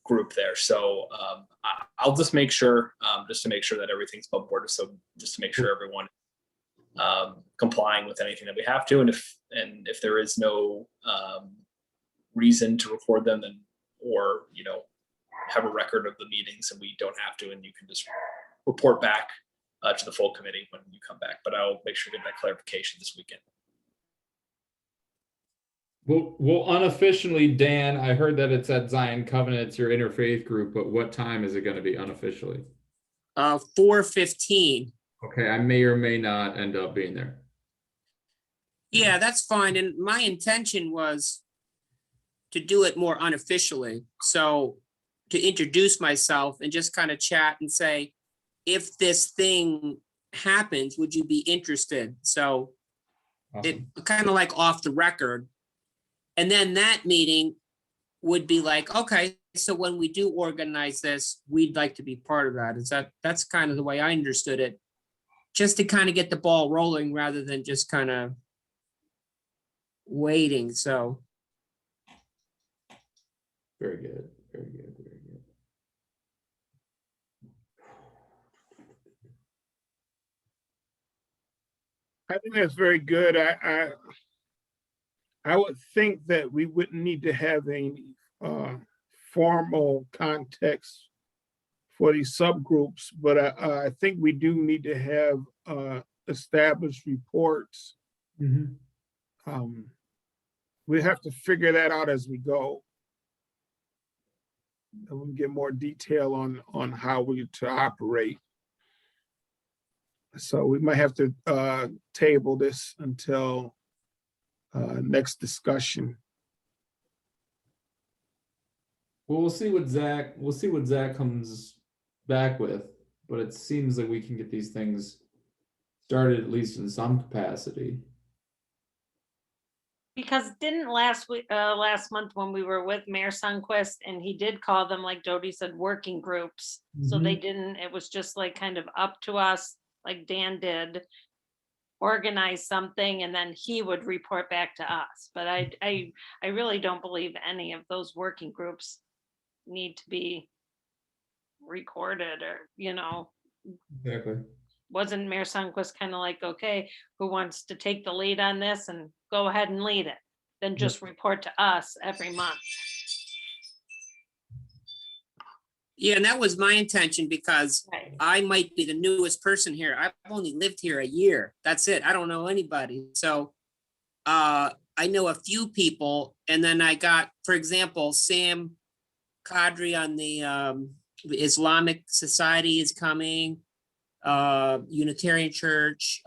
group there. So I'll just make sure, just to make sure that everything's above board. So just to make sure everyone complying with anything that we have to, and if there is no reason to record them, then or have a record of the meetings and we don't have to, and you can just report back to the full committee when you come back. But I'll make sure to get that clarification this weekend. Well, unofficially, Dan, I heard that it's at Zion Covenant, it's your interfaith group, but what time is it going to be unofficially? 4:15. Okay, I may or may not end up being there. Yeah, that's fine. And my intention was to do it more unofficially. So to introduce myself and just kind of chat and say, if this thing happens, would you be interested? So it kind of like off the record. And then that meeting would be like, okay, so when we do organize this, we'd like to be part of that. That's kind of the way I understood it, just to kind of get the ball rolling rather than just kind of waiting. So. Very good, very good, very good. I think that's very good. I would think that we wouldn't need to have any formal context for these subgroups, but I think we do need to have established reports. Mm-hmm. We have to figure that out as we go. And we'll get more detail on how we to operate. So we might have to table this until next discussion. Well, we'll see what Zach comes back with, but it seems like we can get these things started at least in some capacity. Because didn't last month when we were with Mayor Sundquist, and he did call them, like Jody said, working groups. So they didn't, it was just like kind of up to us, like Dan did, organize something and then he would report back to us. But I really don't believe any of those working groups need to be recorded or, Exactly. wasn't Mayor Sunquist kind of like, okay, who wants to take the lead on this and go ahead and lead it? Then just report to us every month. Yeah, and that was my intention because Right. I might be the newest person here. I've only lived here a year. That's it. I don't know anybody. So I know a few people, and then I got, for example, Sam Kadri on the Islamic Society is coming, Unitarian Church,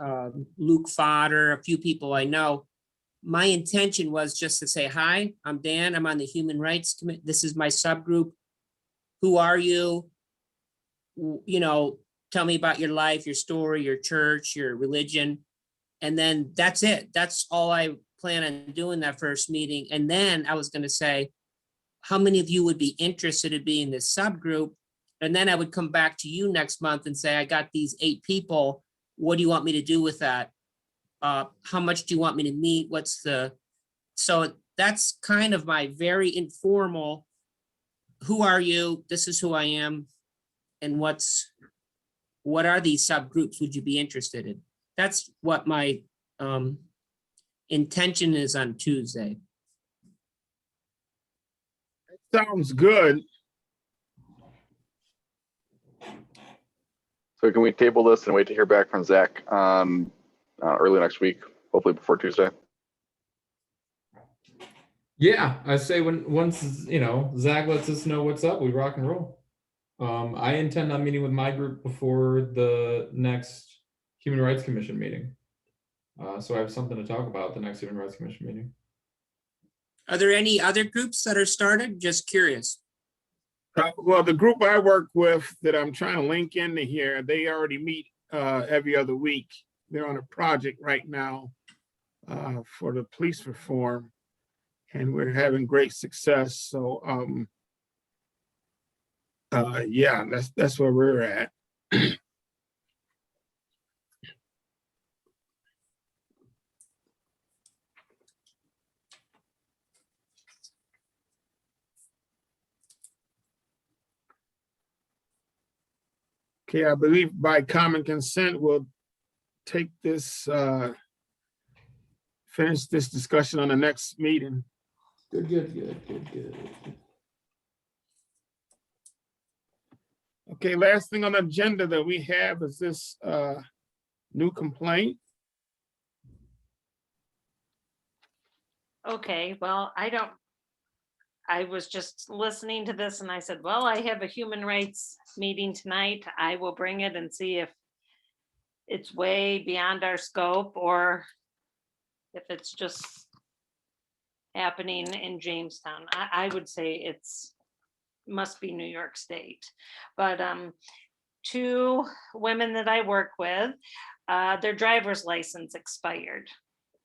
Luke Fodder, a few people I know. My intention was just to say, hi, I'm Dan. I'm on the Human Rights Committee. This is my subgroup. Who are you? You know, tell me about your life, your story, your church, your religion. And then that's it. That's all I plan on doing that first meeting. And then I was going to say, how many of you would be interested in being this subgroup? And then I would come back to you next month and say, I got these 8 people. What do you want me to do with that? How much do you want me to meet? So that's kind of my very informal, who are you? This is who I am. And what are these subgroups would you be interested in? That's what my intention is on Tuesday. Sounds good. So can we table this and wait to hear back from Zach on early next week, hopefully before Tuesday? Yeah, I say once Zach lets us know what's up, we rock and roll. I intend on meeting with my group before the next Human Rights Commission meeting. So I have something to talk about at the next Human Rights Commission meeting. Are there any other groups that are started? Just curious. Well, the group I work with that I'm trying to link into here, they already meet every other week. They're on a project right now for the police reform, and we're having great success. So yeah, that's where we're at. Okay, I believe by common consent, we'll take this, finish this discussion on the next meeting. Good. Okay, last thing on the agenda that we have is this new complaint. Okay, well, I was just listening to this and I said, well, I have a human rights meeting tonight. I will bring it and see if it's way beyond our scope or if it's just happening in Jamestown. I would say must be New York State. But 2 women that I work with, their driver's license expired.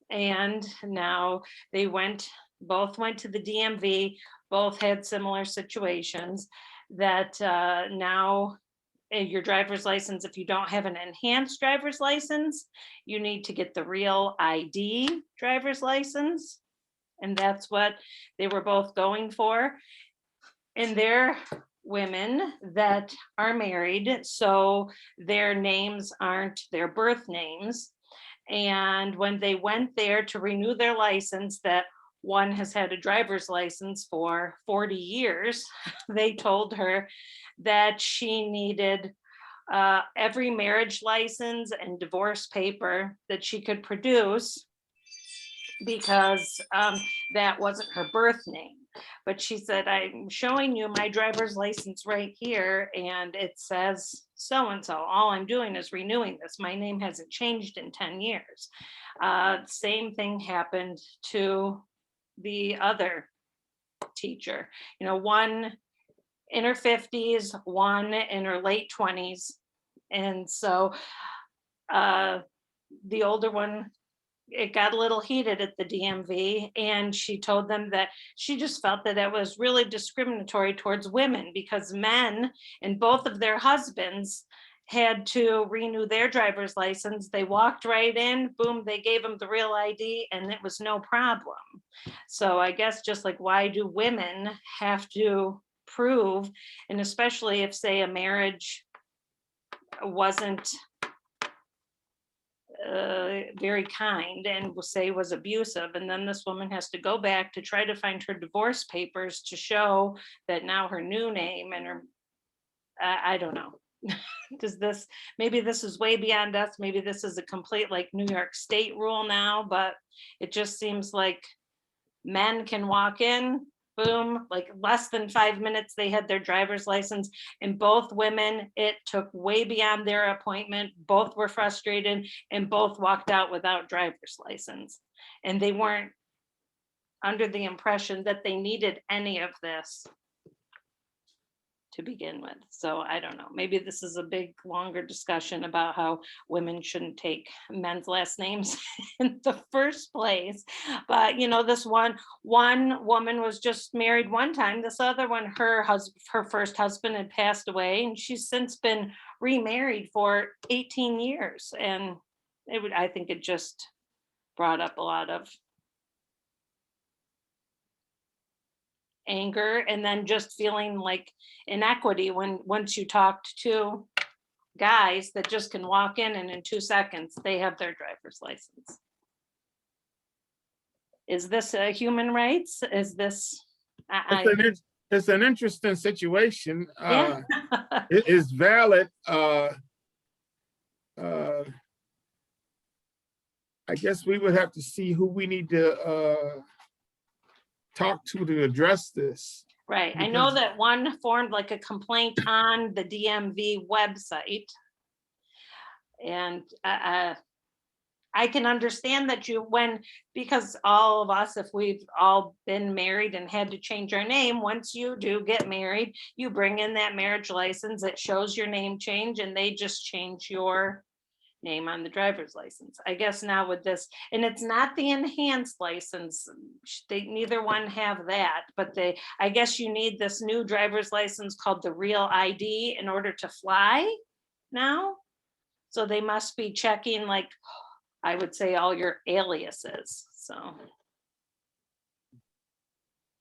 And now they both went to the DMV, both had similar situations that now your driver's license, if you don't have an enhanced driver's license, you need to get the real ID driver's license. And that's what they were both going for. And they're women that are married, so their names aren't their birth names. And when they went there to renew their license, that one has had a driver's license for 40 years, they told her that she needed every marriage license and divorce paper that she could produce because that wasn't her birth name. But she said, I'm showing you my driver's license right here, and it says so-and-so. All I'm doing is renewing this. My name hasn't changed in 10 years. Same thing happened to the other teacher. One in her 50s, one in her late 20s. And so the older one, it got a little heated at the DMV, and she told them that she just felt that it was really discriminatory towards women because men and both of their husbands had to renew their driver's license. They walked right in, boom, they gave them the real ID, and it was no problem. So I guess just like, why do women have to prove, and especially if, say, a marriage wasn't very kind and will say was abusive. And then this woman has to go back to try to find her divorce papers to show that now her new name and her, I don't know. Does this, maybe this is way beyond us. Maybe this is a complete like New York State rule now, but it just seems like men can walk in, boom, like less than 5 minutes, they had their driver's license. And both women, it took way beyond their appointment. Both were frustrated and both walked out without driver's license. And they weren't under the impression that they needed any of this to begin with. So I don't know, maybe this is a big, longer discussion about how women shouldn't take men's last names in the first place. But you know, this one woman was just married one time. This other one, her first husband had passed away, and she's since been remarried for 18 years. And I think it just brought up a lot of anger, and then just feeling like inequity when once you talked to guys that just can walk in and in 2 seconds they have their driver's license. Is this a human rights? Is this It's an interesting situation. Yeah. It is valid. I guess we would have to see who we need to talk to address this. Right. I know that one formed like a complaint on the DMV website. And I can understand that because all of us, if we've all been married and had to change our name, once you do get married, you bring in that marriage license that shows your name change, and they just change your name on the driver's license. I guess now with this, and it's not the enhanced license, neither one have that, but I guess you need this new driver's license called the Real ID in order to fly now. So they must be checking, like, I would say, all your aliases. So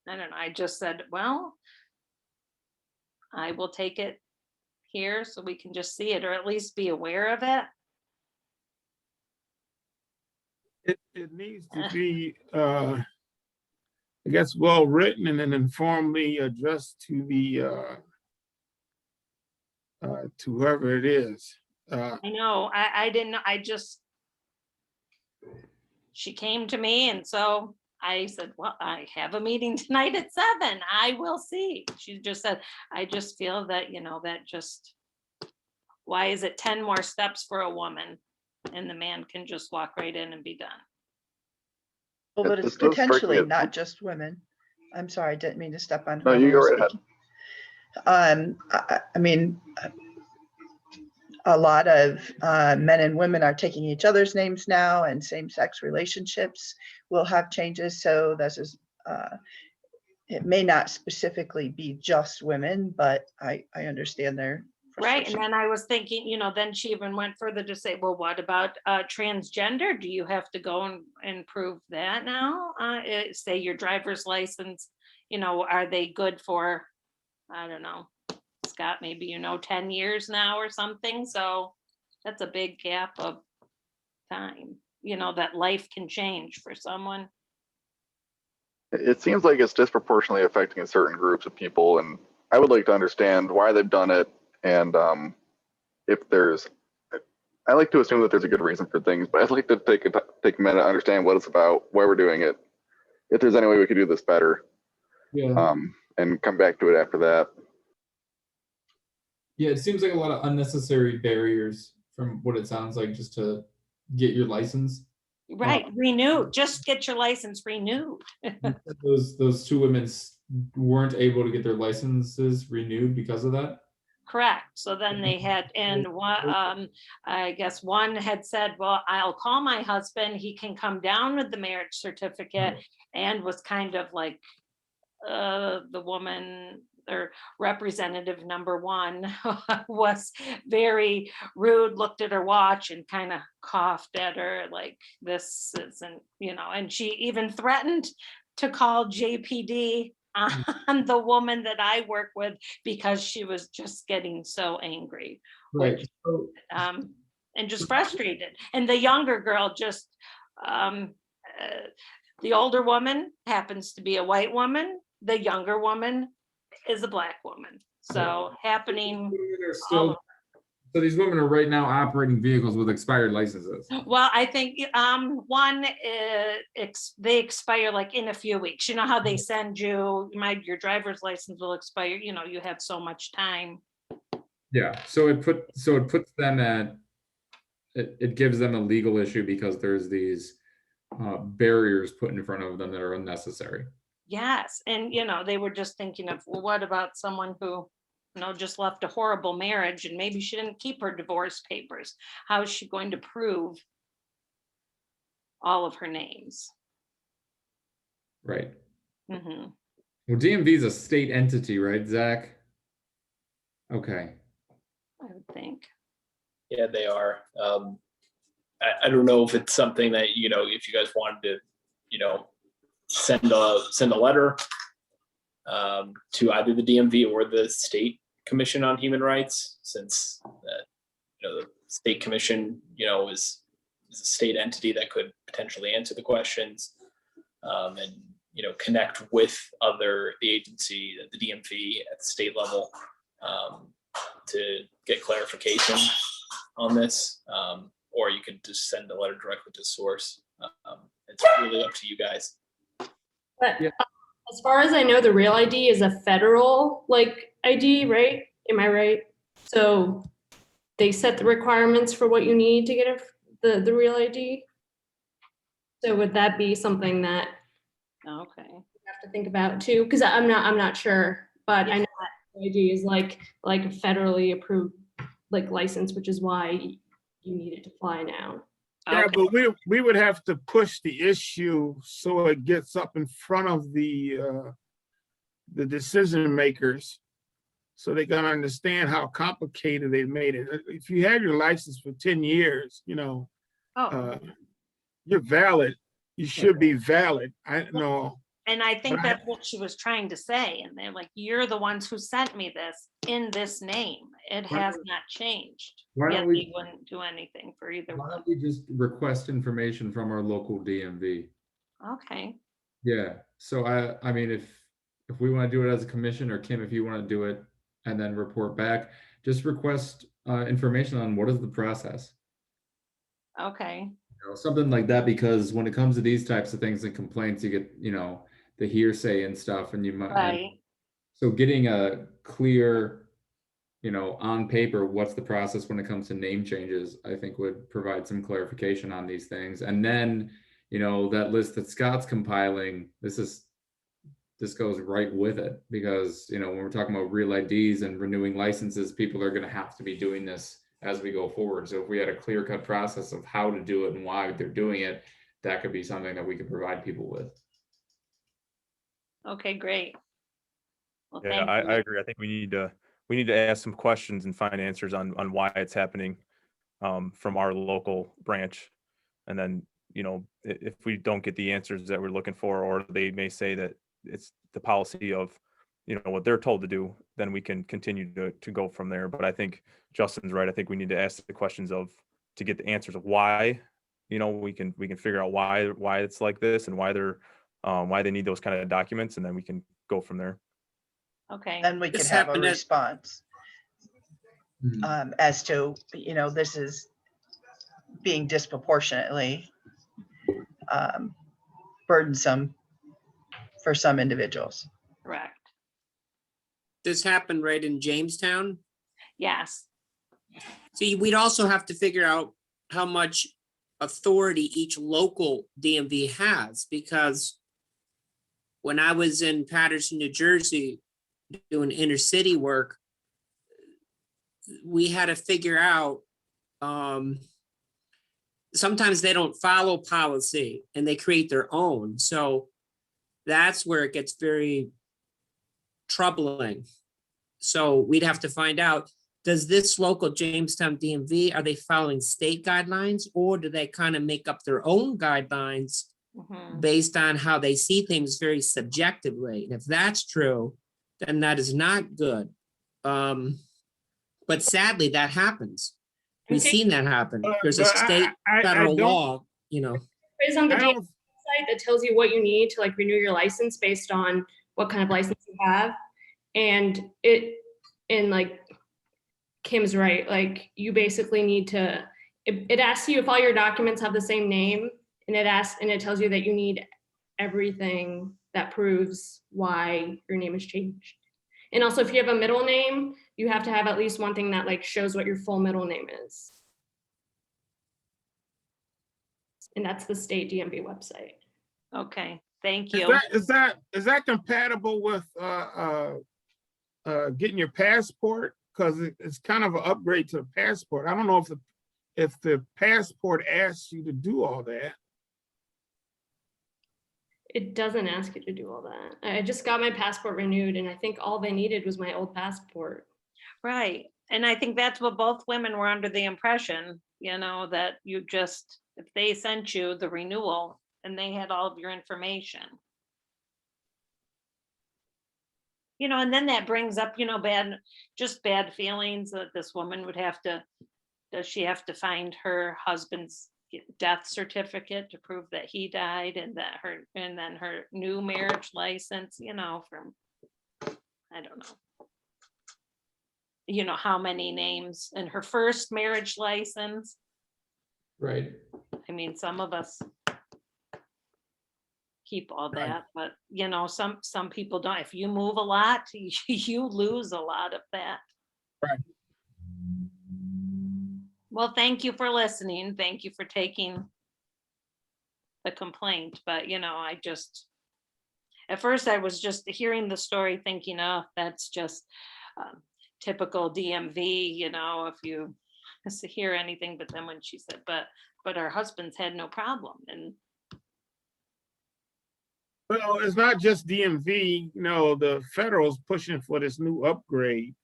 I don't know. I just said, well, I will take it here so we can just see it, or at least be aware of it. It needs to be, I guess, well written and then informally addressed to to whoever it is. I know. I didn't know. She came to me, and so I said, well, I have a meeting tonight at 7. I will see. She just said, I just feel that, why is it 10 more steps for a woman? And the man can just walk right in and be done. Well, but This it's does strike me potentially as- not just women. I'm sorry, I didn't mean to step on. No, you go right ahead. I mean, a lot of men and women are taking each other's names now, and same-sex relationships will have changes. So this is, it may not specifically be just women, but I understand their Right. frustration. And then I was thinking, then she even went further to say, well, what about transgender? Do you have to go and prove that now? Say your driver's license, are they good for, I don't know, Scott, maybe 10 years now or something. So that's a big gap of time, that life can change for someone. It seems like it's disproportionately affecting certain groups of people, and I would like to understand why they've done it, and I like to assume that there's a good reason for things, but I'd like to take a minute to understand what it's about, why we're doing it, if there's any way we could do this better, Yeah. and come back to it after that. Yeah, it seems like a lot of unnecessary barriers from what it sounds like just to get your license. Right. Renewed. Just get your license renewed. Those two women weren't able to get their licenses renewed because of that. Correct. So then they had, and one, I guess one had said, well, I'll call my husband. He can come down with the marriage certificate, and was kind of like the woman or representative number one was very rude, looked at her watch and kind of coughed at her like, this isn't, and she even threatened to call JPD on the woman that I work with because she was just getting so angry. Right. Which, and just frustrated. And the younger girl just, the older woman happens to be a white woman. The younger woman is a black woman. So happening. They're still, so these women are right now operating vehicles with expired licenses. Well, I think one they expire like in a few weeks. You know how they send you your driver's license will expire. You know, you have so much time. Yeah, so it puts them at, it gives them a legal issue because there's these barriers put in front of them that are unnecessary. Yes, and you know, they were just thinking of, well, what about someone who, you know, just left a horrible marriage and maybe she didn't keep her divorce papers? How is she going to prove all of her names? Right. Mm-hmm. Well, DMV is a state entity, right, Zach? Okay. I would think. Yeah, they are. I don't know if it's something that, you know, if you guys wanted to, you know, send a letter to either the DMV or the State Commission on Human Rights, since you know, the State Commission, you know, is a state entity that could potentially answer the questions, and you know, connect with the agency, the DMV at the state level, to get clarification on this, or you could just send a letter directly to source. It's really up to you guys. But as far as I know, the Real ID is a federal like ID, right? Am I right? So they set the requirements for what you need to get the Real ID. So would that be something that Okay. you have to think about too? Because I'm not sure, but I know that ID is like a federally approved like license, which is why you need it to fly now. Yeah, Okay. but we would have to push the issue so it gets up in front of the decision makers, so they can understand how complicated they made it. If you have your license for 10 years, you know, you're valid. You should be valid. I know. And I think But I- that's what she was trying to say. And they're like, you're the ones who sent me this in this name. It Why has don't- not changed. why don't Yet we- they wouldn't do anything for either Why one. don't we just request information from our local DMV? Okay. Yeah, so I mean, if we want to do it as a commission, or Kim, if you want to do it and then report back, just request information on what is the process. Okay. You know, something like that, because when it comes to these types of things and complaints, you get, you know, the hearsay and stuff, and you might. Right. So getting a clear, you know, on paper, what's the process when it comes to name changes, I think would provide some clarification on these things. And then, you know, that list that Scott's compiling, this goes right with it, because, you know, when we're talking about real IDs and renewing licenses, people are going to have to be doing this as we go forward. So if we had a clear-cut process of how to do it and why they're doing it, that could be something that we could provide people with. Okay, great. Well, Yeah, thank I you. agree. I think we need to ask some questions and find answers on why it's happening from our local branch. And then, you know, if we don't get the answers that we're looking for, or they may say that it's the policy of, you know, what they're told to do, then we can continue to go from there. But I think Justin's right. I think we need to ask the questions to get the answers of why, you know, we can figure out why it's like this, and why they need those kind of documents, and then we can go from there. Okay. Then we could This have a happened at- response as to, you know, this is being disproportionately burdensome for some individuals. Correct. This happened right in Jamestown. Yes. See, we'd also have to figure out how much authority each local DMV has, because when I was in Paterson, New Jersey, doing inner city work, we had to figure out, sometimes they don't follow policy and they create their own. So that's where it gets very troubling. So we'd have to find out, does this local Jamestown DMV, are they following state guidelines, or do they kind of make up their own guidelines Mhm. based on how they see things very subjectively? And if that's true, then that is not good. But sadly, that happens. We've Okay. seen that happen. There's a But state I federal don't- law, you know. It's on the I DMV don't, site that tells you what you need to like renew your license based on what kind of license you have. And like Kim's right, like you basically need to, it asks you if all your documents have the same name, and it tells you that you need everything that proves why your name has changed. And also if you have a middle name, you have to have at least one thing that like shows what your full middle name is. And that's the state DMV website. Okay, thank is you. is that compatible with getting your passport? Because it's kind of an upgrade to the passport. I don't know if the passport asks you to do all that. It doesn't ask you to do all that. I just got my passport renewed and I think all they needed was my old passport. Right. And I think that's what both women were under the impression, you know, that you just, if they sent you the renewal and they had all of your information. You know, and then that brings up, you know, bad feelings that this woman would have to, does she have to find her husband's death certificate to prove that he died, and then her new marriage license, you know, from, I don't know, you know, how many names, and her first marriage license. Right. I mean, some of us keep all Right. that, but you know, some people don't. If you move a lot, you lose a lot of that. Right. Well, thank you for listening. Thank you for taking the complaint, but you know, at first I was just hearing the story thinking, oh, that's just typical DMV, you know, if you hear anything, but then when she said, but our husbands had no problem. And Well, it's not just DMV, you know, the federal's pushing for this new upgrade,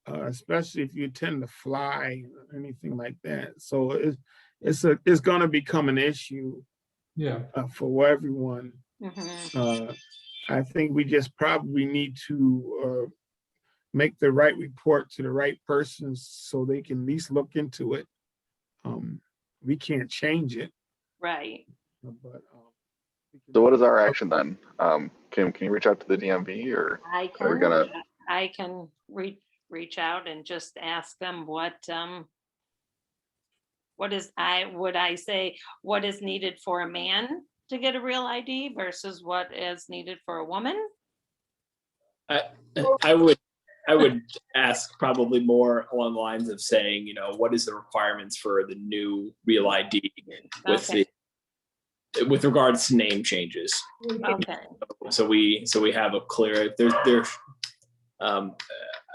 especially if you tend to fly or anything like that. So it's going to become an issue Yeah. for everyone. mhm. I think we just probably need to make the right report to the right persons so they can at least look into it. We can't change it, Right. but So what is our action then? Kim, can you reach out to the DMV or are we gonna? I can reach out and just ask them what is needed for a man to get a real ID versus what is needed for a woman. I would ask probably more along the lines of saying, you know, what is the requirements for the new real ID Okay. with regards to name changes. Okay. So we have a clear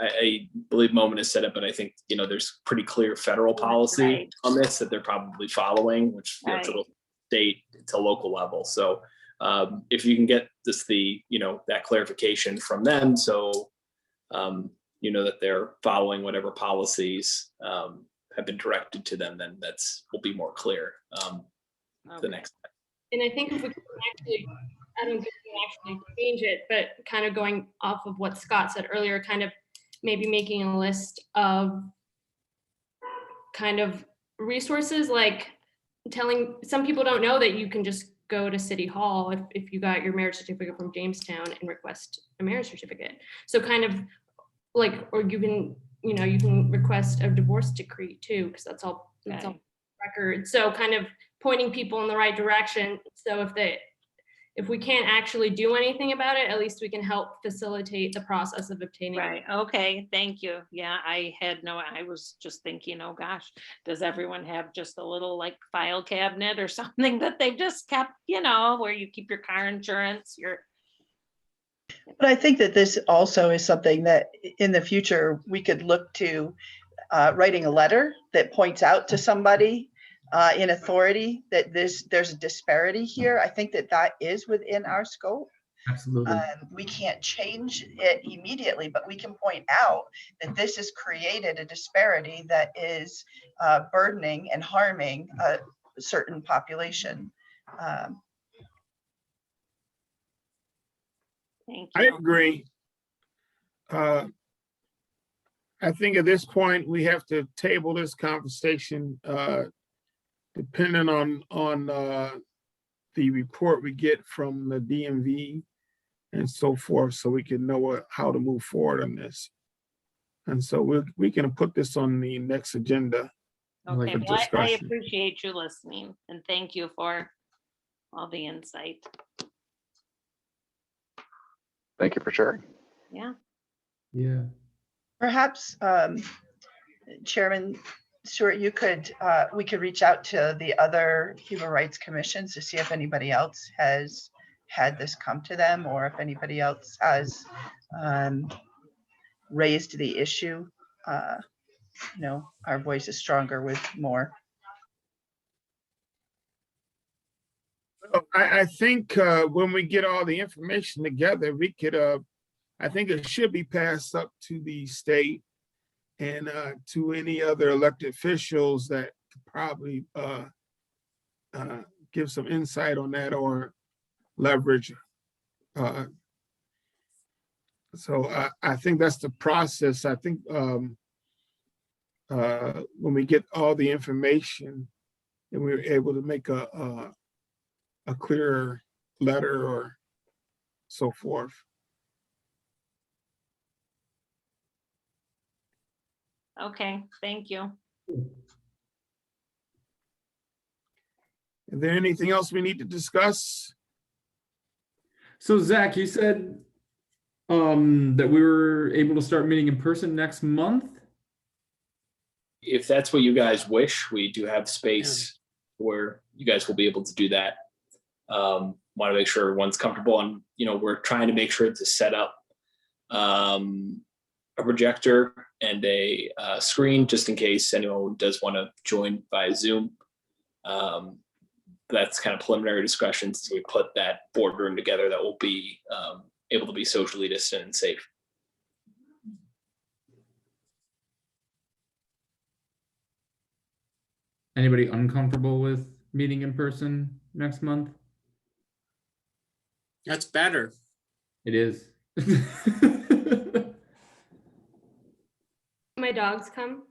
I believe Moment has said it, but I think, you know, there's pretty clear federal policy Right. on this that they're probably following, which you know, it's a Right. little state to local level. So if you can get that clarification from them, so you know that they're following whatever policies have been directed to them, then will be more clear the Okay. next time. And I think if we can actually, I don't think we can actually change it, but kind of going off of what Scott said earlier, kind of maybe making a list of kind of resources, like telling, some people don't know that you can just go to City Hall if you got your marriage certificate from Jamestown and request a marriage certificate. So kind of like, or you can request a divorce decree too, because that's all Okay. record. So kind of pointing people in the right direction. So if we can't actually do anything about it, at least we can help facilitate the process of obtaining. Right. Okay. Thank you. Yeah, I was just thinking, oh gosh, does everyone have just a little like file cabinet or something that they've just kept, you know, where you keep your car insurance, But I think that this also is something that in the future we could look to writing a letter that points out to somebody in authority that there's a disparity here. I think that is within our scope. Absolutely. We can't change it immediately, but we can point out that this has created a disparity that is burdening and harming a certain population. thank I you. agree. I I think at this point, we have to table this conversation, depending on the report we get from the DMV and so forth, so we can know how to move forward on this. And so we can put this on the next agenda. Okay, for well, I discussion. appreciate you listening and thank you for all the insight. Thank you for sharing. Yeah. Yeah. Perhaps, Chairman Stewart, you could, we could reach out to the other human rights commissions to see if anybody else has had this come to them, or if anybody else has raised the issue. You know, our voice is stronger with more. I think when we get all the information together, we could, I think it should be passed up to the state and to any other elected officials that could probably give some insight on that or leverage. So I think that's the process. I think when we get all the information and we're able to make a clearer letter or so forth. Okay, thank you. Is there anything else we need to discuss? So Zach, you said that we were able to start meeting in person next month. If that's what you guys wish, we do have space where you guys will be able to do that. Want to make sure everyone's comfortable, and we're trying to make sure to set up a projector and a screen just in case anyone does want to join via Zoom. That's kind of preliminary discussions. So we put that boardroom together that will be able to be socially distant and safe. Anybody uncomfortable with meeting in person next month? That's better. It is. My dogs come.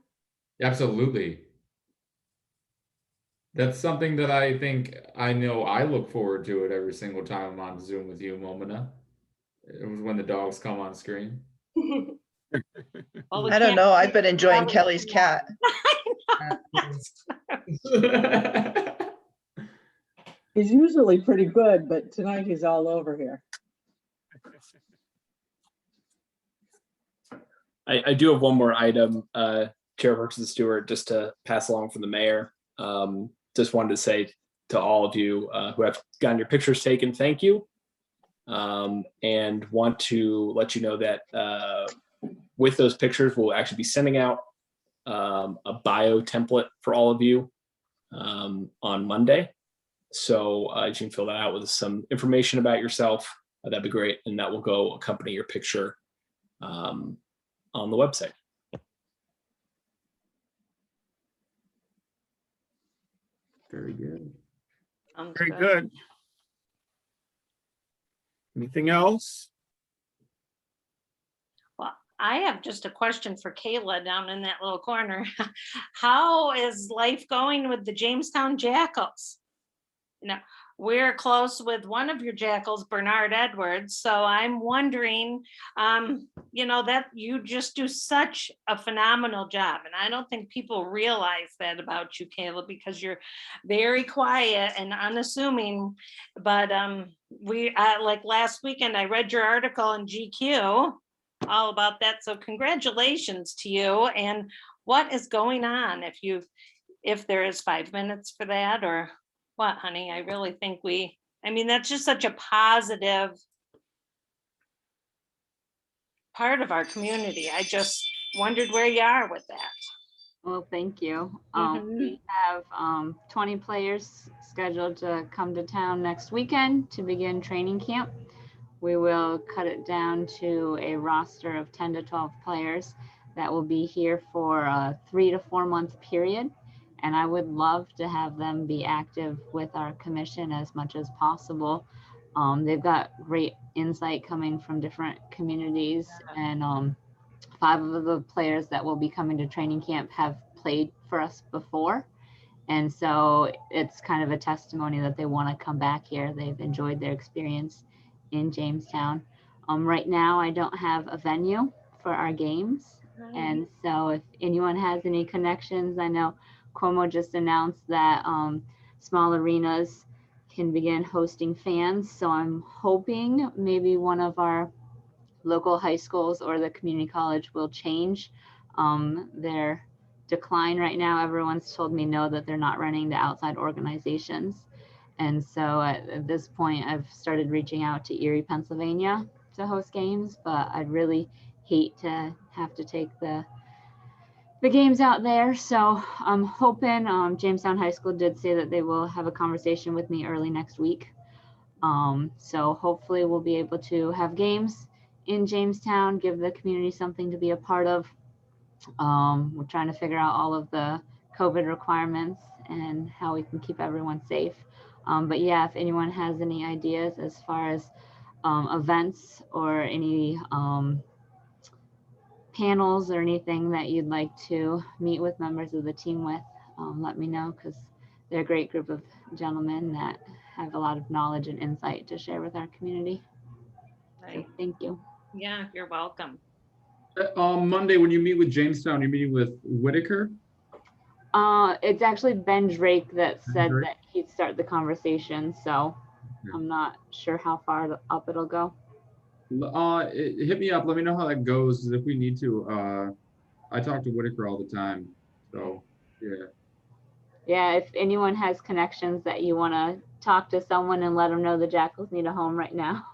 Absolutely. That's something that I think I know I look forward to it every single time I'm on Zoom with you, Momina. It was when the dogs come on screen. Well, we I don't can't- know. I've been enjoying Kelly's cat. He's usually pretty good, but tonight he's all over here. I do have one more item, Chairperson Stewart, just to pass along from the mayor. Just wanted to say to all of you who have gotten your pictures taken, thank you. And want to let you know that with those pictures, we'll actually be sending out a bio template for all of you on Monday. So you can fill that out with some information about yourself. That'd be great. And that will go accompany your picture on the website. Very good. Sounds Very good. Anything else? Well, I have just a question for Kayla down in that little corner. How is life going with the Jamestown Jackals? We're close with one of your jackals, Bernard Edwards. So I'm wondering, that you just do such a phenomenal job. And I don't think people realize that about you, Kayla, because you're very quiet and unassuming. But like last weekend, I read your article in GQ all about that. So congratulations to you. And what is going on? If there is 5 minutes for that, or what, honey? I really think that's just such a positive part of our community. I just wondered where you are with that. Well, thank you. Mhm. We have 20 players scheduled to come to town next weekend to begin training camp. We will cut it down to a roster of 10 to 12 players that will be here for a 3 to 4 month period. And I would love to have them be active with our commission as much as possible. They've got great insight coming from different communities, and 5 of the players that will be coming to training camp have played for us before. And so it's kind of a testimony that they want to come back here. They've enjoyed their experience in Jamestown. Right now, I don't have a venue for our games. And so if anyone has any connections, I know Cuomo just announced that small arenas can begin hosting fans. So I'm hoping maybe one of our local high schools or the community college will change their decline right now. Everyone's told me no, that they're not running to outside organizations. And so at this point, I've started reaching out to Erie, Pennsylvania to host games, but I'd really hate to have to take the games out there. So I'm hoping Jamestown High School did say that they will have a conversation with me early next week. So hopefully we'll be able to have games in Jamestown, give the community something to be a part of. We're trying to figure out all of the COVID requirements and how we can keep everyone safe. But yeah, if anyone has any ideas as far as events or any panels or anything that you'd like to meet with members of the team with, let me know, because they're a great group of gentlemen that have a lot of knowledge and insight to share with our community. So thank you. Yeah, you're welcome. On Monday, when you meet with Jamestown, you're meeting with Whitaker? It's actually Ben Drake that said Drake? that he'd start the conversation, so I'm not sure how far up it'll go. Hit me up. Let me know how that goes. 'Cause if we need to, I talk to Whitaker all the time. So yeah. Yeah, if anyone has connections that you want to talk to someone and let them know the Jackals need a home right now,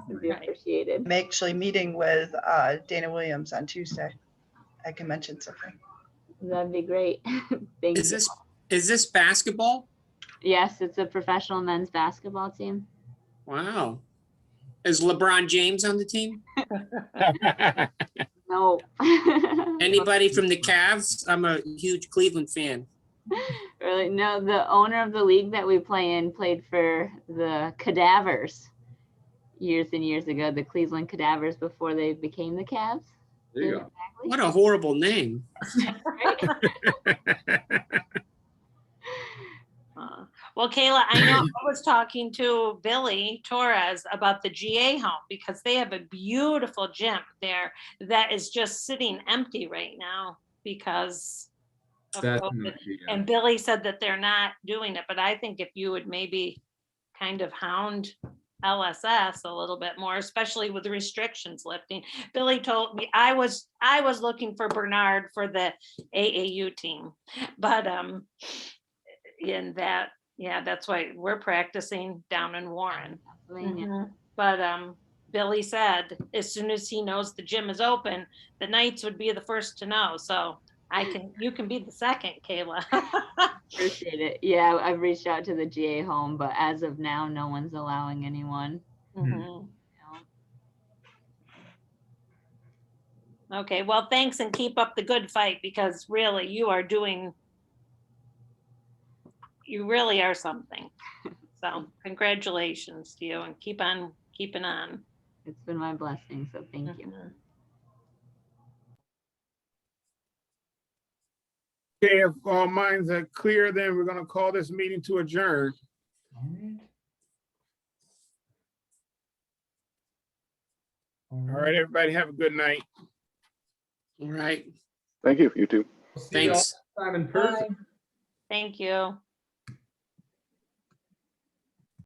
would be appreciated. I'm actually meeting with Dana Williams on Tuesday. I can mention something. That'd be great. Thank you. Is this basketball? Yes, it's a professional men's basketball team. Wow. Is LeBron James on the team? No. Anybody from the Cavs? I'm a huge Cleveland fan. Really? No, the owner of the league that we play in played for the Cadavers years and years ago, the Cleveland Cadavers, before they became the Cavs. There you go. Exactly. What a horrible name. Well, Kayla, I know I was talking to Billy Torres about the GA home because they have a beautiful gym there that is just sitting empty right now because of COVID. And Billy said that they're not doing it, but I think if you would maybe kind of hound LSS a little bit more, especially with the restrictions lifting. Billy told me I was looking for Bernard for the AAU team, but in that, yeah, that's why we're practicing down in Warren. But Billy said as soon as he knows the gym is open, the Knights would be the first to know. So you can be the second, Kayla. Appreciate it. Yeah, I've reached out to the GA home, but as of now, no one's allowing anyone. Okay, well, thanks, and keep up the good fight, because really you really are something. So congratulations to you, and keep on keeping on. It's been my blessing, so thank you. Okay, if all minds are clear, then we're going to call this meeting to adjourn. All right, everybody have a good night. All right. Thank you. You too. See you all Thanks. next time in person. Thank you.